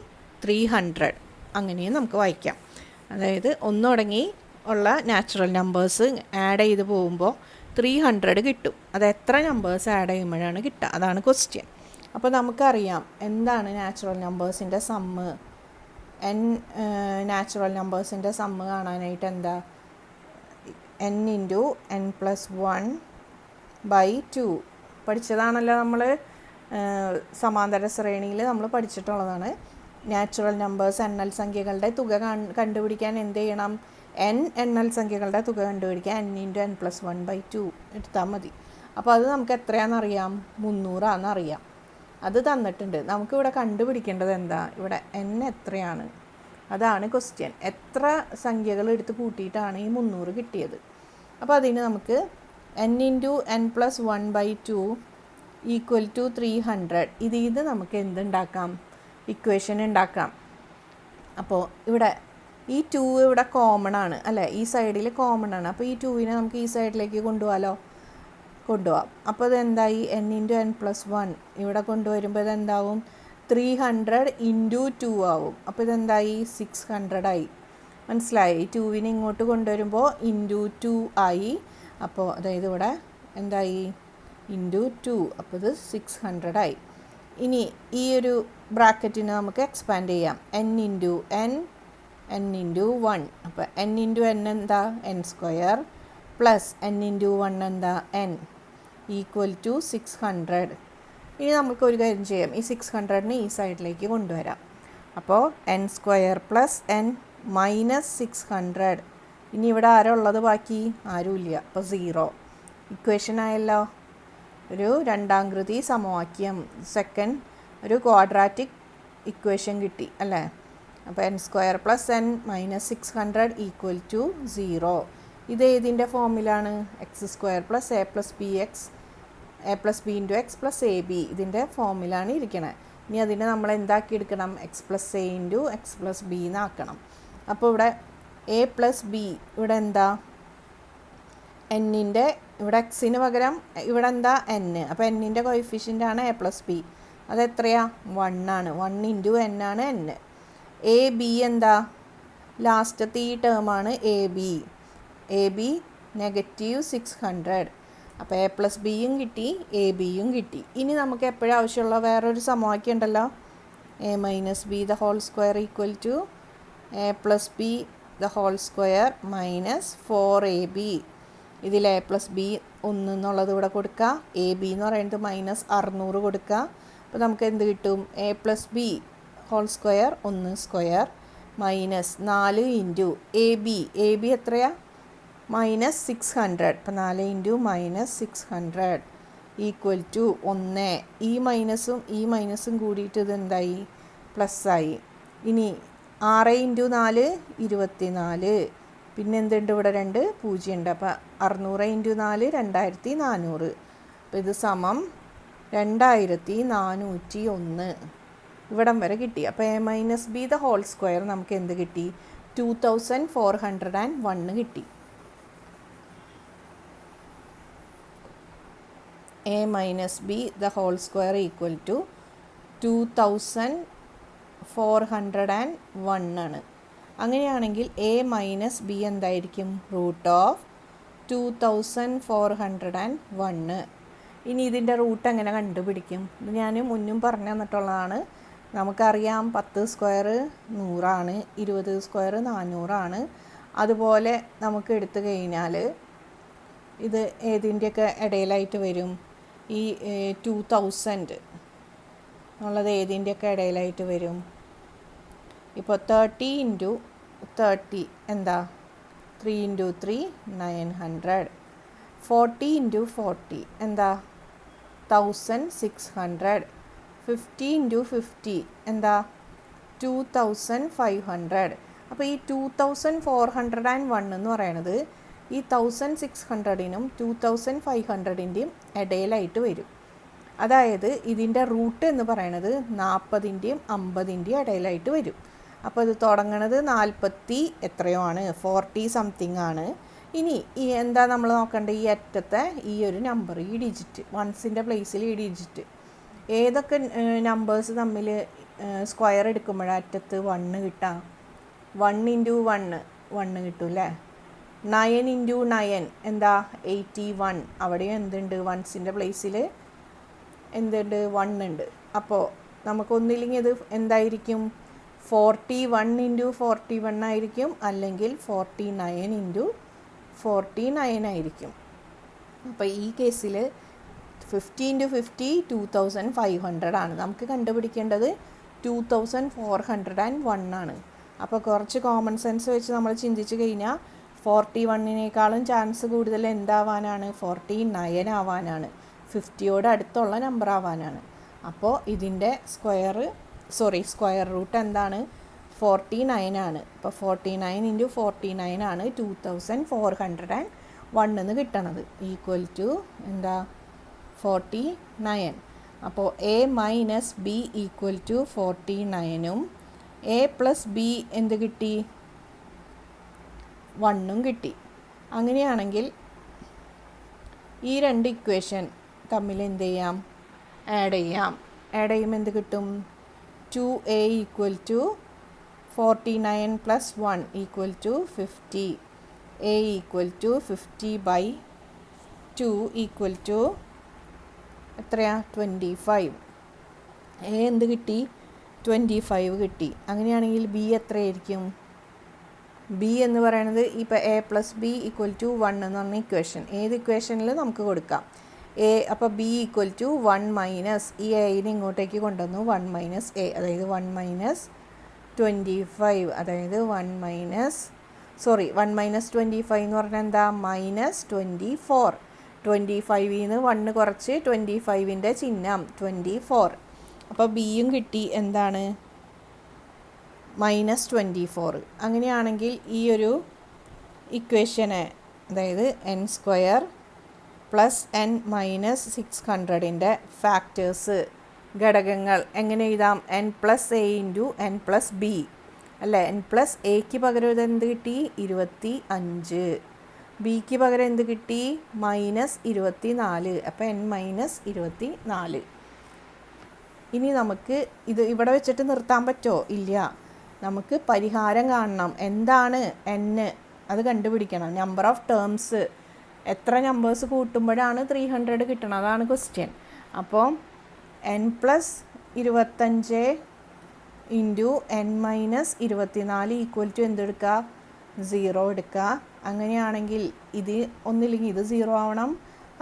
300. അങ്ങനെയും നമുക്ക് വായിക്കാം. അതായത് 1 തുടങ്ങി ഉള്ള നാച്ചുറൽ നമ്പേഴ്സ് ആഡ് ചെയ്ത് പോകുമ്പോൾ 300 കിട്ടും. അത് എത്ര നമ്പേഴ്സ് ആഡ് ചെയ്യുമ്പോഴാണ് കിട്ടുക? അതാണ് ക്വസ്റ്റ്യൻ. അപ്പോൾ നമുക്കറിയാം എന്താണ് നാച്ചുറൽ നമ്പേഴ്സിൻ്റെ സമ്മ്. നാച്ചുറൽ നമ്പേഴ്സിൻ്റെ സമ്മ് കാണാനായിട്ട് എന്താ? n ഇൻറ്റു n പ്ലസ് 1/2 പഠിച്ചതാണല്ലോ നമ്മൾ. സമാന്തര ശ്രേണിയിൽ നമ്മൾ പഠിച്ചിട്ടുള്ളതാണ്. നാച്ചുറൽ നമ്പേഴ്സ് എണ്ണൽ സംഖ്യകളുടെ തുക കണ്ടുപിടിക്കാൻ എന്ത് ചെയ്യണം? എണ്ണൽ സംഖ്യകളുടെ തുക കണ്ടുപിടിക്കാൻ n ഇൻറ്റു n പ്ലസ് 1/2 എടുത്താൽ മതി. അപ്പോൾ അത് നമുക്ക് എത്രയാണെന്നറിയാം? 300 ആണെന്നറിയാം. അത് തന്നിട്ടുണ്ട്. നമുക്കിവിടെ കണ്ടുപിടിക്കേണ്ടത് എന്താ? ഇവിടെ n എത്രയാണ്? അതാണ് ക്വസ്റ്റ്യൻ. എത്ര സംഖ്യകൾ എടുത്ത് കൂട്ടിയിട്ടാണ് ഈ 300 കിട്ടിയത്? അപ്പോൾ അതിന് നമുക്ക് n into n plus 1/2 equal to 300. ഇത് നമുക്ക് എന്തുണ്ടാക്കാം? ഇക്വേഷൻ ഉണ്ടാക്കാം. അപ്പോൾ ഇവിടെ ഈ 2 ഇവിടെ കോമൺ ആണ് അല്ലേ? ഈ സൈഡിൽ കോമൺ ആണ്. അപ്പോൾ ഈ 2നെ നമുക്ക് ഈ സൈഡിലേക്ക് കൊണ്ടുപോകാം. അപ്പോൾ ഇതെന്തായി? n ഇൻറ്റു n പ്ലസ് 1 ഇവിടെ കൊണ്ടുവരുമ്പോൾ ഇതെന്താവും? 300 ഇൻറ്റു 2 ആവും. അപ്പോൾ ഇതെന്തായി? 600 ആയി. മനസ്സിലായി? 2വിനെ ഇങ്ങോട്ട് കൊണ്ടുവരുമ്പോൾ ഇൻറ്റു 2 ആയി. അപ്പോൾ അതായത് ഇവിടെ എന്തായി? ഇൻറ്റു 2. അപ്പോൾ ഇത് 600 ആയി. ഇനി ഈ ഒരു ബ്രാക്കറ്റിനെ നമുക്ക് എക്സ്പാൻഡ് ചെയ്യാം. n into into 1. അപ്പോൾ n ഇൻറ്റു n എന്താ? n square plus n into 1 എന്താ? n equal to 600. ഇനി നമുക്ക് ഒരു കാര്യം ചെയ്യാം. ഈ 600നെ ഈ സൈഡിലേക്ക് കൊണ്ടുവരാം. അപ്പോൾ n square plus n minus 600. ഇനി ഇവിടെ ആരോ ഉള്ളത്? ബാക്കി ആരുമില്ല. അപ്പോൾ 0. ഇക്വേഷൻ ആയല്ലോ. ഒരു രണ്ടാംകൃതി സമവാക്യം, ഒരു ക്വാഡ്രാറ്റിക് ഇക്വേഷൻ കിട്ടി അല്ലേ? അപ്പോൾ n square plus n minus 600 equal to 0. ഇത് ഏതിൻ്റെ ഫോമിലാണ്? X square plus a plus b into x plus a b ഇതിൻ്റെ ഫോമിലാണ് ഇരിക്കണത്. ഇനി അതിനെ നമ്മൾ എന്താക്കി എടുക്കണം? X plus a into x plus b എന്നാക്കണം. അപ്പോൾ ഇവിടെ എ പ്ലസ് ബി ഇവിടെ എന്താ? എന്നിൻ്റെ ഇവിടെ എക്സിന് പകരം ഇവിടെ എന്താ? n. അപ്പോൾ എന്നിൻ്റെ കോയിഫിഷ്യൻ്റാണ് എ പ്ലസ് ബി. അതെത്രയാ? 1 ആണ്. 1 ഇൻറ്റു n ആണ് n. എ ബി എന്താ? ലാസ്റ്റത്തെ ഈ ടേമാണ് എ ബി നെഗറ്റീവ് 600. അപ്പോൾ എ പ്ലസ് ബിയും കിട്ടി, എ ബിയും കിട്ടി. ഇനി നമുക്ക് എപ്പോഴും ആവശ്യമുള്ള വേറൊരു സമവാക്യം ഉണ്ടല്ലോ. A minus B the whole square equal to A plus B the whole square minus 4ab. ഇതിൽ എ പ്ലസ് ബി 1 എന്നുള്ളത് ഇവിടെ കൊടുക്കുക. എ ബി എന്ന് പറയുന്നത് -600 കൊടുക്കുക. അപ്പോൾ നമുക്ക് എന്ത് കിട്ടും? A plus b whole square 1 square -4 into a b എത്രയാ? -600. അപ്പോൾ 4 ഇൻറ്റു -600 ഈക്വൽ ടു 1. ഈ മൈനസും കൂടിയിട്ട് ഇത് എന്തായി? പ്ലസ്സായി. ഇനി 6 ഇൻറ്റു 4 24. പിന്നെ എന്തുണ്ട് ഇവിടെ? 2 0 ഉണ്ട്. അപ്പോൾ 600 ഇൻറ്റു 4 2400. അപ്പോൾ ഇത് സമം 2401. ഇവിടം വരെ കിട്ടി. അപ്പോൾ A minus B the whole square നമുക്ക് എന്ത് കിട്ടി? 2401 കിട്ടി. A minus B the whole square equal to 2401 ആണ്. അങ്ങനെയാണെങ്കിൽ എ മൈനസ് ബി എന്തായിരിക്കും? √2401. ഇനി ഇതിൻ്റെ റൂട്ട് എങ്ങനെ കണ്ടുപിടിക്കും? ഇത് ഞാൻ മുന്നും പറഞ്ഞു തന്നിട്ടുള്ളതാണ്. നമുക്കറിയാം 10 സ്ക്വയർ 100 ആണ്, 20 സ്ക്വയർ 400 ആണ്. അതുപോലെ നമുക്ക് എടുത്തു കഴിഞ്ഞാൽ ഇത് ഏതിൻ്റെയൊക്കെ ഇടയിലായിട്ട് വരും? ഈ 2000 എന്നുള്ളത് ഏതിൻ്റെയൊക്കെ ഇടയിലായിട്ട് വരും? ഇപ്പോൾ 30 ഇൻറ്റു 30 എന്താ? 3 ഇൻറ്റു 3 900. 40 ഇൻറ്റു 40 എന്താ? 1600. 50 ഇൻറ്റു 50 എന്താ? 2500. അപ്പോൾ ഈ 2401 എന്ന് പറയുന്നത് ഈ 1600നും 2500ൻ്റെയും ഇടയിലായിട്ട് വരും. അതായത് ഇതിൻ്റെ റൂട്ട് എന്ന് പറയുന്നത് 40ൻ്റെയും 50ൻ്റെയും ഇടയിലായിട്ട് വരും. അപ്പോൾ ഇത് തുടങ്ങണത് 40 എത്രയോ ആണ്, 40 സംതിങ് ആണ്. ഇനി ഈ എന്താ നമ്മൾ നോക്കേണ്ടത്? ഈ അറ്റത്തെ ഈ ഒരു നമ്പർ, ഈ ഡിജിറ്റ്, വൺസിൻ്റെ പ്ലേസിൽ ഈ ഡിജിറ്റ്. ഏതൊക്കെ നമ്പേഴ്സ് തമ്മിൽ സ്ക്വയർ എടുക്കുമ്പോഴാണ് അറ്റത്ത് 1 കിട്ടാം? 1 ഇൻറ്റു 1 കിട്ടും അല്ലേ? 9 ഇൻറ്റു 9 എന്താ? 81. അവിടെയും എന്തുണ്ട്? വൺസിൻ്റെ പ്ലേസിൽ എന്തുണ്ട്? 1 ഉണ്ട്. അപ്പോൾ നമുക്കൊന്നില്ലെങ്കിൽ ഇത് എന്തായിരിക്കും? 41 ഇൻറ്റു 41 ആയിരിക്കും, അല്ലെങ്കിൽ 49 ഇൻറ്റു 49 ആയിരിക്കും. അപ്പോൾ ഈ കേസിൽ 50 ഇൻറ്റു 50 2500 ആണ്. നമുക്ക് കണ്ടുപിടിക്കേണ്ടത് 2401 ആണ്. അപ്പോൾ കുറച്ച് കോമൺ സെൻസ് വെച്ച് നമ്മൾ ചിന്തിച്ച് കഴിഞ്ഞാൽ 41നേക്കാളും ചാൻസ് കൂടുതൽ എന്താവാനാണ്? 49 ആവാനാണ്. 50യോട് അടുത്തുള്ള നമ്പർ ആവാനാണ്. അപ്പോൾ ഇതിൻ്റെ സ്ക്വയർ റൂട്ട് എന്താണ്? 49 ആണ്. അപ്പോൾ 49 ഇൻറ്റു 49 ആണ് 2401 എന്ന് കിട്ടണത്. ഈക്വൽ ടു എന്താ? 49. അപ്പോൾ A minus b equal to 49ഉം എ പ്ലസ് ബി എന്ത് കിട്ടി? 1ഉം കിട്ടി. അങ്ങനെയാണെങ്കിൽ ഈ രണ്ട് ഇക്വേഷൻ തമ്മിൽ എന്ത് ചെയ്യാം? ആഡ് ചെയ്യുമ്പോൾ എന്ത് കിട്ടും? 2a equal to 49 plus 1 equal to 50. a equal to 50/2 equal to എത്രയാ? 25. a എന്ത് കിട്ടി? 25 കിട്ടി. അങ്ങനെയാണെങ്കിൽ ബി എത്രയായിരിക്കും? ബി എന്ന് പറയുന്നത് ഇപ്പോൾ a plus B equal to 1 എന്ന് പറഞ്ഞ ഇക്വേഷൻ, ഏത് ഇക്വേഷനിൽ നമുക്ക് കൊടുക്കാം? എ. അപ്പോൾ ബി ഈക്വൽ ടു 1 മൈനസ് ഈ എയിനെ ഇങ്ങോട്ടേക്ക് കൊണ്ടുവന്നു 1 മൈനസ് എ, അതായത് 1 മൈനസ് 25, അതായത് 1 മൈനസ് 25 എന്ന് പറഞ്ഞാൽ എന്താ? -24. 25ൽ നിന്ന് 1 കുറച്ച് 25ൻ്റെ ചിഹ്നം 24. അപ്പോൾ ബിയും കിട്ടി എന്താണ്? -24. അങ്ങനെയാണെങ്കിൽ ഈ ഒരു ഇക്വേഷനെ, അതായത് n square plus n minus 600ൻ്റെ ഫാക്ടേഴ്സ്, ഘടകങ്ങൾ എങ്ങനെ എഴുതാം? n plus a into n plus b അല്ലേ? n പ്ലസ് എക്ക് പകരം ഇത് എന്ത് കിട്ടി? 25. ബിക്ക് പകരം എന്ത് കിട്ടി? -24. അപ്പോൾ n മൈനസ് 24. ഇനി നമുക്ക് ഇത് ഇവിടെ വെച്ചിട്ട് നിർത്താൻ പറ്റുമോ? ഇല്ല. നമുക്ക് പരിഹാരം കാണണം. എന്താണ് n? അത് കണ്ടുപിടിക്കണം. നമ്പർ ഓഫ് ടേംസ്, എത്ര നമ്പേഴ്സ് കൂട്ടുമ്പോഴാണ് 300 കിട്ടണം? അതാണ് ക്വസ്റ്റ്യൻ. അപ്പോൾ n plus 25 into n minus 24 equal to എന്തെടുക്കുക? 0 എടുക്കുക. അങ്ങനെയാണെങ്കിൽ ഇത് ഒന്നില്ലെങ്കിൽ ഇത് 0 ആവണം,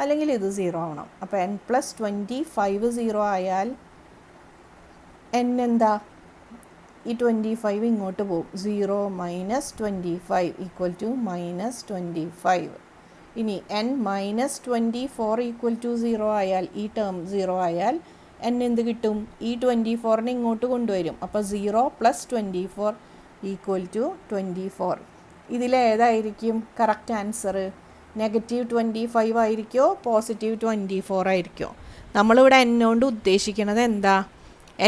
അല്ലെങ്കിൽ ഇത് 0 ആവണം. അപ്പോൾ n+25 0 ആയാൽ n എന്താ, ഈ 25 ഇങ്ങോട്ട് പോകും. 0 - 25 = -25. ഇനി n-24 = 0 ആയാൽ, ഈ ടേം 0 ആയാൽ n എന്ത് കിട്ടും, ഈ 24നെ ഇങ്ങോട്ട് കൊണ്ടുവരും. അപ്പോൾ 0 + 24 = 24. ഇതിലേതായിരിക്കും കറക്റ്റ് ആൻസർ? -25 ആയിരിക്കുമോ +24 ആയിരിക്കുമോ? നമ്മളിവിടെ n കൊണ്ട് ഉദ്ദേശിക്കുന്നത് എന്താ,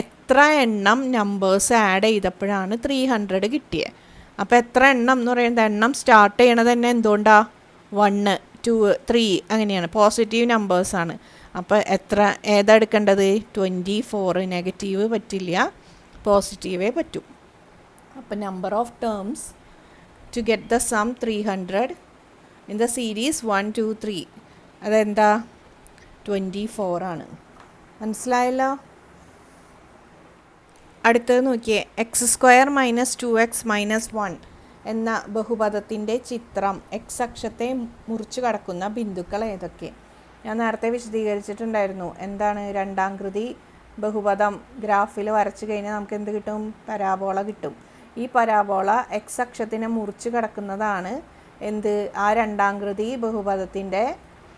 എത്ര എണ്ണം നമ്പേഴ്സ് ആഡ് ചെയ്തപ്പോഴാണ് 300 കിട്ടിയത്. അപ്പോൾ എത്ര എണ്ണം എന്ന് പറയുന്നത്, എണ്ണം സ്റ്റാർട്ട് ചെയ്യണത് തന്നെ എന്തുകൊണ്ടാണ്, 1 2 3 അങ്ങനെയാണ്, പോസിറ്റീവ് നമ്പേഴ്സാണ്. അപ്പോൾ എത്ര ഏതെടുക്കേണ്ടത്, 24. നെഗറ്റീവ് പറ്റില്ല, പോസിറ്റീവേ പറ്റൂ. അപ്പോൾ number of terms to get the sum 300 in the series 1 2 3 അതെന്താ, 24 ആണ്. മനസ്സിലായല്ലോ? അടുത്തത് നോക്കിയേ, x² - 2x - 1 എന്ന ബഹുപദത്തിൻ്റെ ചിത്രം. എക്സ് അക്ഷത്തെ മുറിച്ച് കടക്കുന്ന ബിന്ദുക്കൾ ഏതൊക്കെ? ഞാൻ നേരത്തെ വിശദീകരിച്ചിട്ടുണ്ടായിരുന്നു. എന്താണ് രണ്ടാംകൃതി ബഹുപദം ഗ്രാഫിൽ വരച്ച് കഴിഞ്ഞാൽ നമുക്ക് എന്ത് കിട്ടും, പരാബോള കിട്ടും. ഈ പരാബോള എക്സ് അക്ഷത്തിനെ മുറിച്ച് കടക്കുന്നതാണ് എന്ത്, ആ രണ്ടാംകൃതി ബഹുപദത്തിൻ്റെ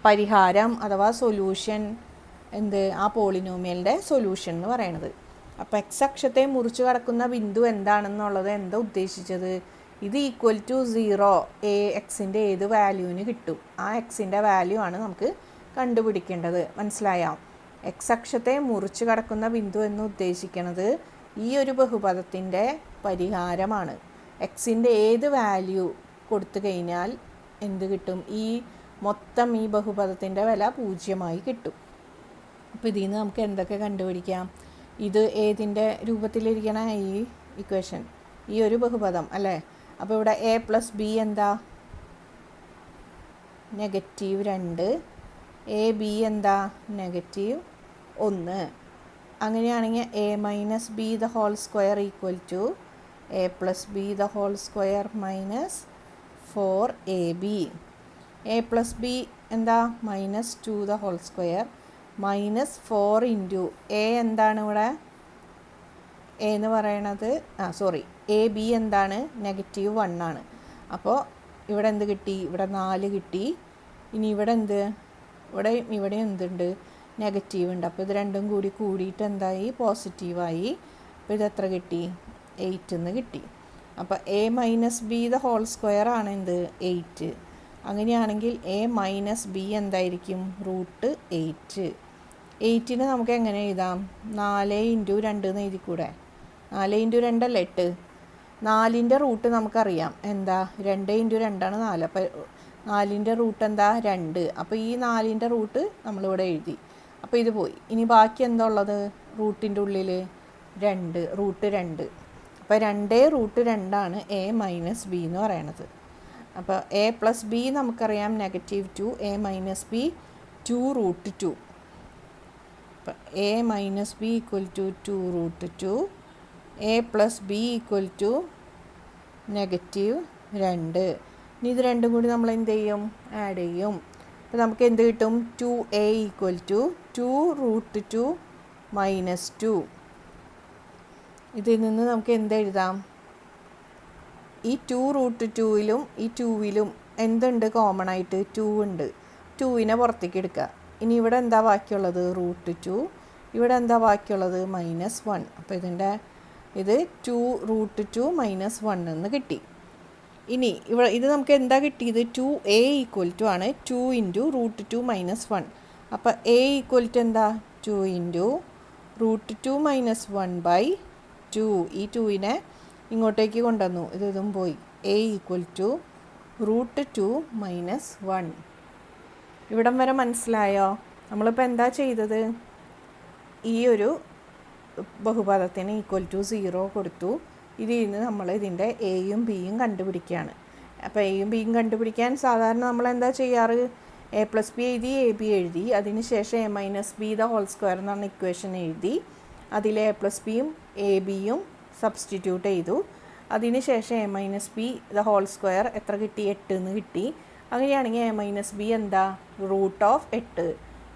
പരിഹാരം അഥവാ സൊല്യൂഷൻ, എന്ത്, ആ പോളിനോമിയലിൻ്റെ സൊല്യൂഷൻ എന്ന് പറയണത്. അപ്പോൾ എക്സ് അക്ഷത്തെ മുറിച്ച് കടക്കുന്ന ബിന്ദു എന്താണെന്നുള്ളത് എന്താ ഉദ്ദേശിച്ചത്, ഇത് =0 എക്സിൻ്റെ ഏത് വാല്യൂവിന് കിട്ടും, ആ എക്സിൻ്റെ വാല്യൂ ആണ് നമുക്ക് കണ്ടുപിടിക്കേണ്ടത്. മനസ്സിലായോ? എക്സ് അക്ഷത്തെ മുറിച്ച് കടക്കുന്ന ബിന്ദു എന്ന് ഉദ്ദേശിക്കുന്നത് ഈ ഒരു ബഹുപദത്തിൻ്റെ പരിഹാരമാണ്. എക്സിൻ്റെ ഏത് വാല്യൂ കൊടുത്തു കഴിഞ്ഞാൽ എന്ത് കിട്ടും, ഈ മൊത്തം ഈ ബഹുപദത്തിൻ്റെ വില 0 കിട്ടും. അപ്പോൾ ഇതിൽ നിന്ന് നമുക്ക് എന്തൊക്കെ കണ്ടുപിടിക്കാം, ഇത് ഏതിൻ്റെ രൂപത്തിലിരിക്കണ ഈ ഇക്വേഷൻ, ഈ ഒരു ബഹുപദം അല്ലേ. അപ്പോൾ ഇവിടെ a+b എന്താ, -2, ab എന്താ, -1. അങ്ങനെയാണെങ്കിൽ a - b² = a+b² - 4ab. a+b എന്താ, -2² -4 × a എന്താണ് ഇവിടെ, a എന്ന് പറയണത് ab എന്താണ്, -1 ആണ്. അപ്പോൾ ഇവിടെ എന്ത് കിട്ടി, ഇവിടെ 4 കിട്ടി. ഇനി ഇവിടെ എന്ത്, ഇവിടെ എന്തുണ്ട്, നെഗറ്റീവ് ഉണ്ട്. അപ്പോൾ ഇത് രണ്ടും കൂടിയിട്ട് എന്തായി, പോസിറ്റീവായി. അപ്പോൾ ഇത് എത്ര കിട്ടി, 8 എന്ന് കിട്ടി. അപ്പോൾ a - b² ആണ് എന്ത്, 8. അങ്ങനെയാണെങ്കിൽ a - b എന്തായിരിക്കും, √8. 8നെ നമുക്ക് എങ്ങനെ എഴുതാം, 4 × 2 എന്ന് എഴുതിക്കൂടെ, 4 × 2 അല്ലേ 8. 4ൻ്റെ റൂട്ട് നമുക്കറിയാം എന്താ, 2 × 2 ആണ് 4. അപ്പോൾ 4ൻ്റെ റൂട്ട് എന്താ, 2. അപ്പോൾ ഈ 4ൻ്റെ റൂട്ട് നമ്മളിവിടെ എഴുതി. അപ്പോൾ ഇത് പോയി. ഇനി ബാക്കി എന്താ ഉള്ളത്, റൂട്ടിൻ്റെ ഉള്ളിൽ 2, √2. അപ്പോൾ 2 ആണ് a - b എന്ന് പറയണത്. അപ്പോൾ a+b നമുക്കറിയാം -2, a - b 2√2. അപ്പോൾ a - b = 2√2, a+b = -2. ഇനി ഇത് രണ്ടും കൂടി നമ്മൾ എന്ത് ചെയ്യും, ആഡ് ചെയ്യും. അപ്പോൾ നമുക്ക് എന്ത് കിട്ടും, 2a = 2√2 - 2. ഇതിൽ നിന്ന് നമുക്ക് എന്ത് എഴുതാം, ഈ 2√2ലും ഈ 2ലും എന്തുണ്ട് കോമൺ ആയിട്ട്, 2 ഉണ്ട്. 2നെ പുറത്തേക്ക് എടുക്കുക. ഇനി ഇവിടെ എന്താ ബാക്കിയുള്ളത്, √2. ഇവിടെ എന്താ ബാക്കിയുള്ളത്, -1. അപ്പോൾ ഇത് 2√2 - 1 എന്ന് കിട്ടി. ഇനി ഇത് നമുക്ക് എന്താ കിട്ടിയത്, 2a ആണ് 2 × √2 - 1. അപ്പോൾ a = എന്താ, 2 × √2 - 1/2. ഈ 2നെ ഇങ്ങോട്ടേക്ക് കൊണ്ടുവന്നു, ഇതും പോയി. a = √2 - 1. ഇവിടം വരെ മനസ്സിലായോ? നമ്മളിപ്പോൾ എന്താ ചെയ്തത്, ഈ ഒരു ബഹുപദത്തിന് =0 കൊടുത്തു. ഇതിൽ നിന്ന് നമ്മൾ ഇതിൻ്റെ എയും ബിയും കണ്ടുപിടിക്കുകയാണ്. അപ്പോൾ എയും ബിയും കണ്ടുപിടിക്കാൻ സാധാരണ നമ്മൾ എന്താ ചെയ്യാറ്, a+b എഴുതി, ab എഴുതി, അതിന് ശേഷം a - b² എന്നാണ് ഇക്വേഷൻ എഴുതി. അതിൽ a+bയും ab സബ്സ്റ്റിറ്റ്യൂട്ട് ചെയ്തു. അതിന് ശേഷം a minus B the whole square എത്ര കിട്ടി? 8 എന്ന് കിട്ടി. അങ്ങനെയാണെങ്കിൽ എ മൈനസ് ബി എന്താ? Root of 8.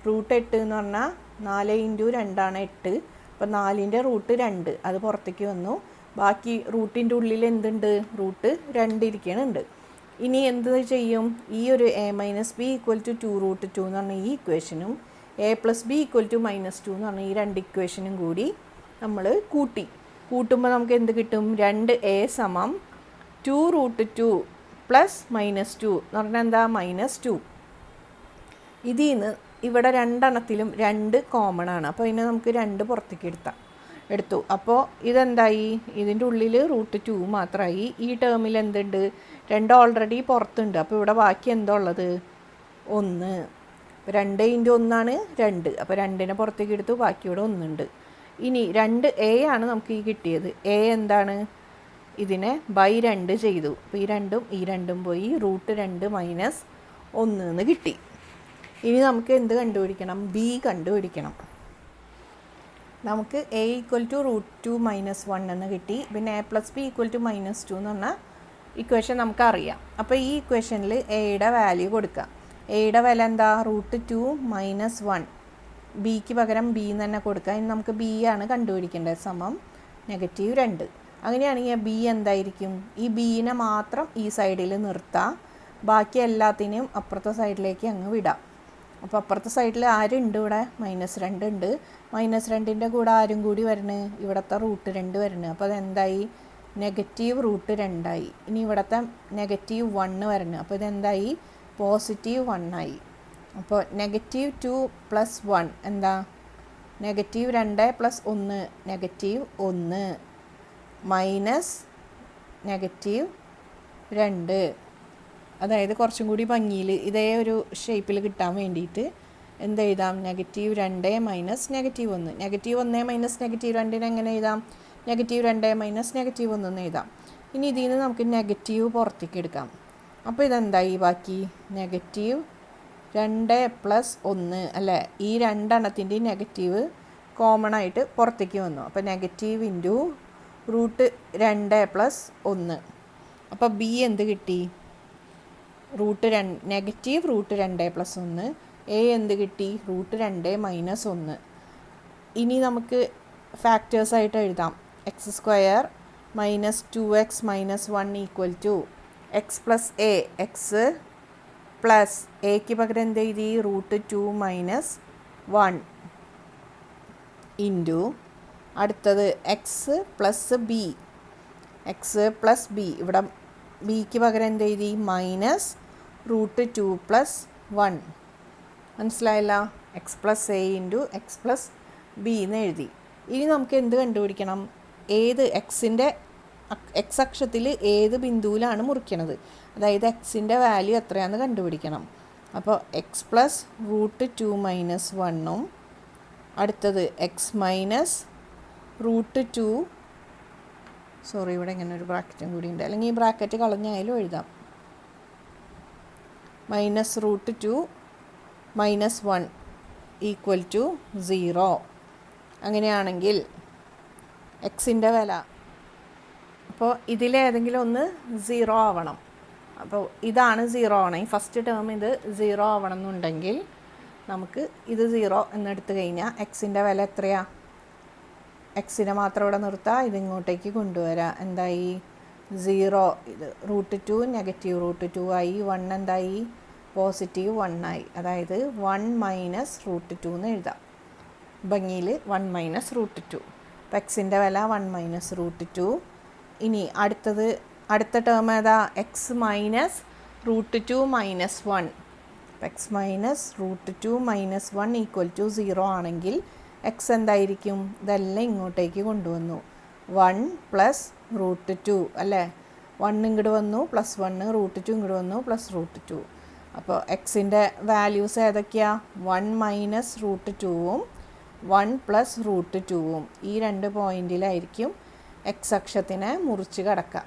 റൂട്ട് 8 എന്ന് പറഞ്ഞാൽ 4 ഇൻറ്റു 2 8. അപ്പോൾ 4ൻ്റെ റൂട്ട് 2 അത് പുറത്തേക്ക് വന്നു. ബാക്കി റൂട്ടിൻ്റെ ഉള്ളിൽ എന്തുണ്ട്? റൂട്ട് 2 ഇരിക്കണുണ്ട്. ഇനി എന്ത് ചെയ്യും? ഈ ഒരു a minus b equal to 2 root 2 എന്ന് പറഞ്ഞ ഈ ഇക്വേഷനും a plus B equal to -2 എന്ന് പറഞ്ഞ ഈ 2 ഇക്വേഷനും കൂടി നമ്മൾ കൂട്ടുമ്പോൾ നമുക്ക് എന്ത് കിട്ടും? 2a സമം 2 റൂട്ട് 2 പ്ലസ് -2 എന്ന് പറഞ്ഞാൽ എന്താ? -2. ഇതിൽ നിന്ന് ഇവിടെ രണ്ടെണ്ണത്തിലും 2 കോമൺ ആണ്. അപ്പോൾ ഇതിനെ നമുക്ക് 2 പുറത്തേക്ക് എടുത്തു. അപ്പോൾ ഇതെന്തായി? ഇതിൻ്റെ ഉള്ളിൽ റൂട്ട് 2 മാത്രമായി. ഈ ടേമിൽ എന്തുണ്ട്? 2 ഓൾറെഡി പുറത്തുണ്ട്. അപ്പോൾ ഇവിടെ ബാക്കി എന്താ ഉള്ളത്? 1. 2 ഇൻറ്റു 1 2. അപ്പോൾ 2നെ പുറത്തേക്ക് എടുത്തു. ബാക്കി ഇവിടെ 1 ഉണ്ട്. ഇനി 2a ആണ് നമുക്ക് ഈ കിട്ടിയത്. a എന്താണ്? ഇതിനെ ബൈ 2 ചെയ്തു. അപ്പോൾ ഈ രണ്ടും പോയി. റൂട്ട് 2 മൈനസ് 1 എന്ന് കിട്ടി. ഇനി നമുക്ക് എന്ത് കണ്ടുപിടിക്കണം? b കണ്ടുപിടിക്കണം. നമുക്ക് a equal to root 2 minus 1 എന്ന് കിട്ടി. പിന്നെ a പ്ലസ് ബി ഈക്വൽ ടു -2 എന്ന് പറഞ്ഞാൽ ഇക്വേഷൻ നമുക്കറിയാം. അപ്പോൾ ഈ ഇക്വേഷനിൽ എയുടെ വാല്യൂ കൊടുക്കുക. എയുടെ വില എന്താ? Root 2 minus 1. ബിക്ക് പകരം ബി എന്ന് തന്നെ കൊടുക്കുക. ഇനി നമുക്ക് ബി ആണ് കണ്ടുപിടിക്കേണ്ടത്. സമം -2. അങ്ങനെയാണെങ്കിൽ ബി എന്തായിരിക്കും? ഈ ബീനെ മാത്രം ഈ സൈഡിൽ നിർത്താം. ബാക്കി എല്ലാത്തിനെയും അപ്പുറത്തെ സൈഡിലേക്ക് അങ്ങ് വിടാം. അപ്പോൾ അപ്പുറത്തെ സൈഡിൽ ആരുണ്ട്? ഇവിടെ -2 ഉണ്ട്. -2ൻ്റെ കൂടെ ആരും കൂടി വരണേ? ഇവിടുത്തെ റൂട്ട് 2 വരണേ. അപ്പോൾ അതെന്തായി? നെഗറ്റീവ് റൂട്ട് 2 ആയി. ഇനി ഇവിടുത്തെ -1 വരണേ. അപ്പോൾ ഇതെന്തായി? +1 ആയി. അപ്പോൾ -2 + 1 എന്താ? -2 + 1 -1 മൈനസ് -2. അതായത് കുറച്ചും കൂടി ഭംഗിയിൽ ഇതേ ഒരു ഷേപ്പിൽ കിട്ടാൻ വേണ്ടിയിട്ട് എന്ത് എഴുതാം? -2 മൈനസ് -1. -1 മൈനസ് -2 എങ്ങനെ എഴുതാം? -2 മൈനസ് -1 എന്ന് എഴുതാം. ഇനി ഇതിൽ നിന്ന് നമുക്ക് നെഗറ്റീവ് പുറത്തേക്ക് എടുക്കാം. അപ്പോൾ ഇതെന്തായി? ബാക്കി -2 + 1 അല്ലേ? ഈ രണ്ടെണ്ണത്തിൻ്റെ നെഗറ്റീവ് കോമൺ ആയിട്ട് പുറത്തേക്ക് വന്നു. അപ്പോൾ നെഗറ്റീവ് ഇൻറ്റു റൂട്ട് 2 + 1. അപ്പോൾ ബി എന്ത് കിട്ടി? Negative root 2 + 1. എ എന്ത് കിട്ടി? റൂട്ട് 2 - 1. ഇനി നമുക്ക് ഫാക്ടേഴ്സായിട്ട് എഴുതാം. x² - 2x - 1 = x + a. X plus എക്ക് പകരം എന്ത് എഴുതി? റൂട്ട് 2 - 1 ഇൻറ്റു അടുത്തത് എക്സ് പ്ലസ് ബി. ഇവിടെ ബിക്ക് പകരം എന്ത് എഴുതി? -റൂട്ട് 2 + 1. മനസ്സിലായില്ല? X plus a into x plus B എന്ന് എഴുതി. ഇനി നമുക്ക് എന്ത് കണ്ടുപിടിക്കണം? എക്സ് അക്ഷത്തിൽ ഏത് ബിന്ദുവിലാണ് മുറിക്കണത്? അതായത് എക്സിൻ്റെ വാല്യൂ എത്രയാണെന്ന് കണ്ടുപിടിക്കണം. അപ്പോൾ എക്സ് പ്ലസ് റൂട്ട് 2 - 1ഉം അടുത്തത് എക്സ് മൈനസ് റൂട്ട് 2. ഇവിടെ ഇങ്ങനെ ഒരു ബ്രാക്കറ്റും കൂടി ഉണ്ട്. അല്ലെങ്കിൽ ഈ ബ്രാക്കറ്റ് കളഞ്ഞായാലും എഴുതാം. -റൂട്ട് 2 - 1 = 0. അങ്ങനെയാണെങ്കിൽ എക്സിൻ്റെ വില, അപ്പോൾ ഇതിലേതെങ്കിലും ഒന്ന് 0 ആവണം. അപ്പോൾ ഇതാണ് 0 ആവണം. ഈ ഫസ്റ്റ് ടേം ഇത് 0 ആവണം എന്നുണ്ടെങ്കിൽ നമുക്ക് ഇത് 0 എന്നെടുത്ത് കഴിഞ്ഞാൽ എക്സിൻ്റെ വില എത്രയാണ്? എക്സിനെ മാത്രം ഇവിടെ നിർത്തുക. ഇതിങ്ങോട്ടേക്ക് കൊണ്ടുവരാം. എന്തായി? 0. ഇത് റൂട്ട് 2 നെഗറ്റീവ് റൂട്ട് 2 ആയി. 1 എന്തായി? +1 ആയി. അതായത് 1 - റൂട്ട് 2 എന്ന് എഴുതാം. ഭംഗിയിൽ 1 - റൂട്ട് 2. അപ്പോൾ എക്സിൻ്റെ വില 1 - റൂട്ട് 2. ഇനി അടുത്ത ടേം ഏതാ? X minus root 2 - 1. X minus root 2 - 1 = 0 ആണെങ്കിൽ എക്സ് എന്തായിരിക്കും? ഇതെല്ലാം ഇങ്ങോട്ടേക്ക് കൊണ്ടുവന്നു. 1 + റൂട്ട് 2 അല്ലേ? 1 ഇങ്ങോട്ട് വന്നു +1, റൂട്ട് 2 ഇങ്ങോട്ട് വന്നു +റൂട്ട് 2. അപ്പോൾ എക്സിൻ്റെ വാല്യൂസ് ഏതൊക്കെയാണ്? 1 - റൂട്ട് 2ഉം 1 + റൂട്ട് 2ഉം. ഈ 2 പോയിൻറ്റിലായിരിക്കും എക്സ് അക്ഷത്തിനെ മുറിച്ച് കിടക്കുക.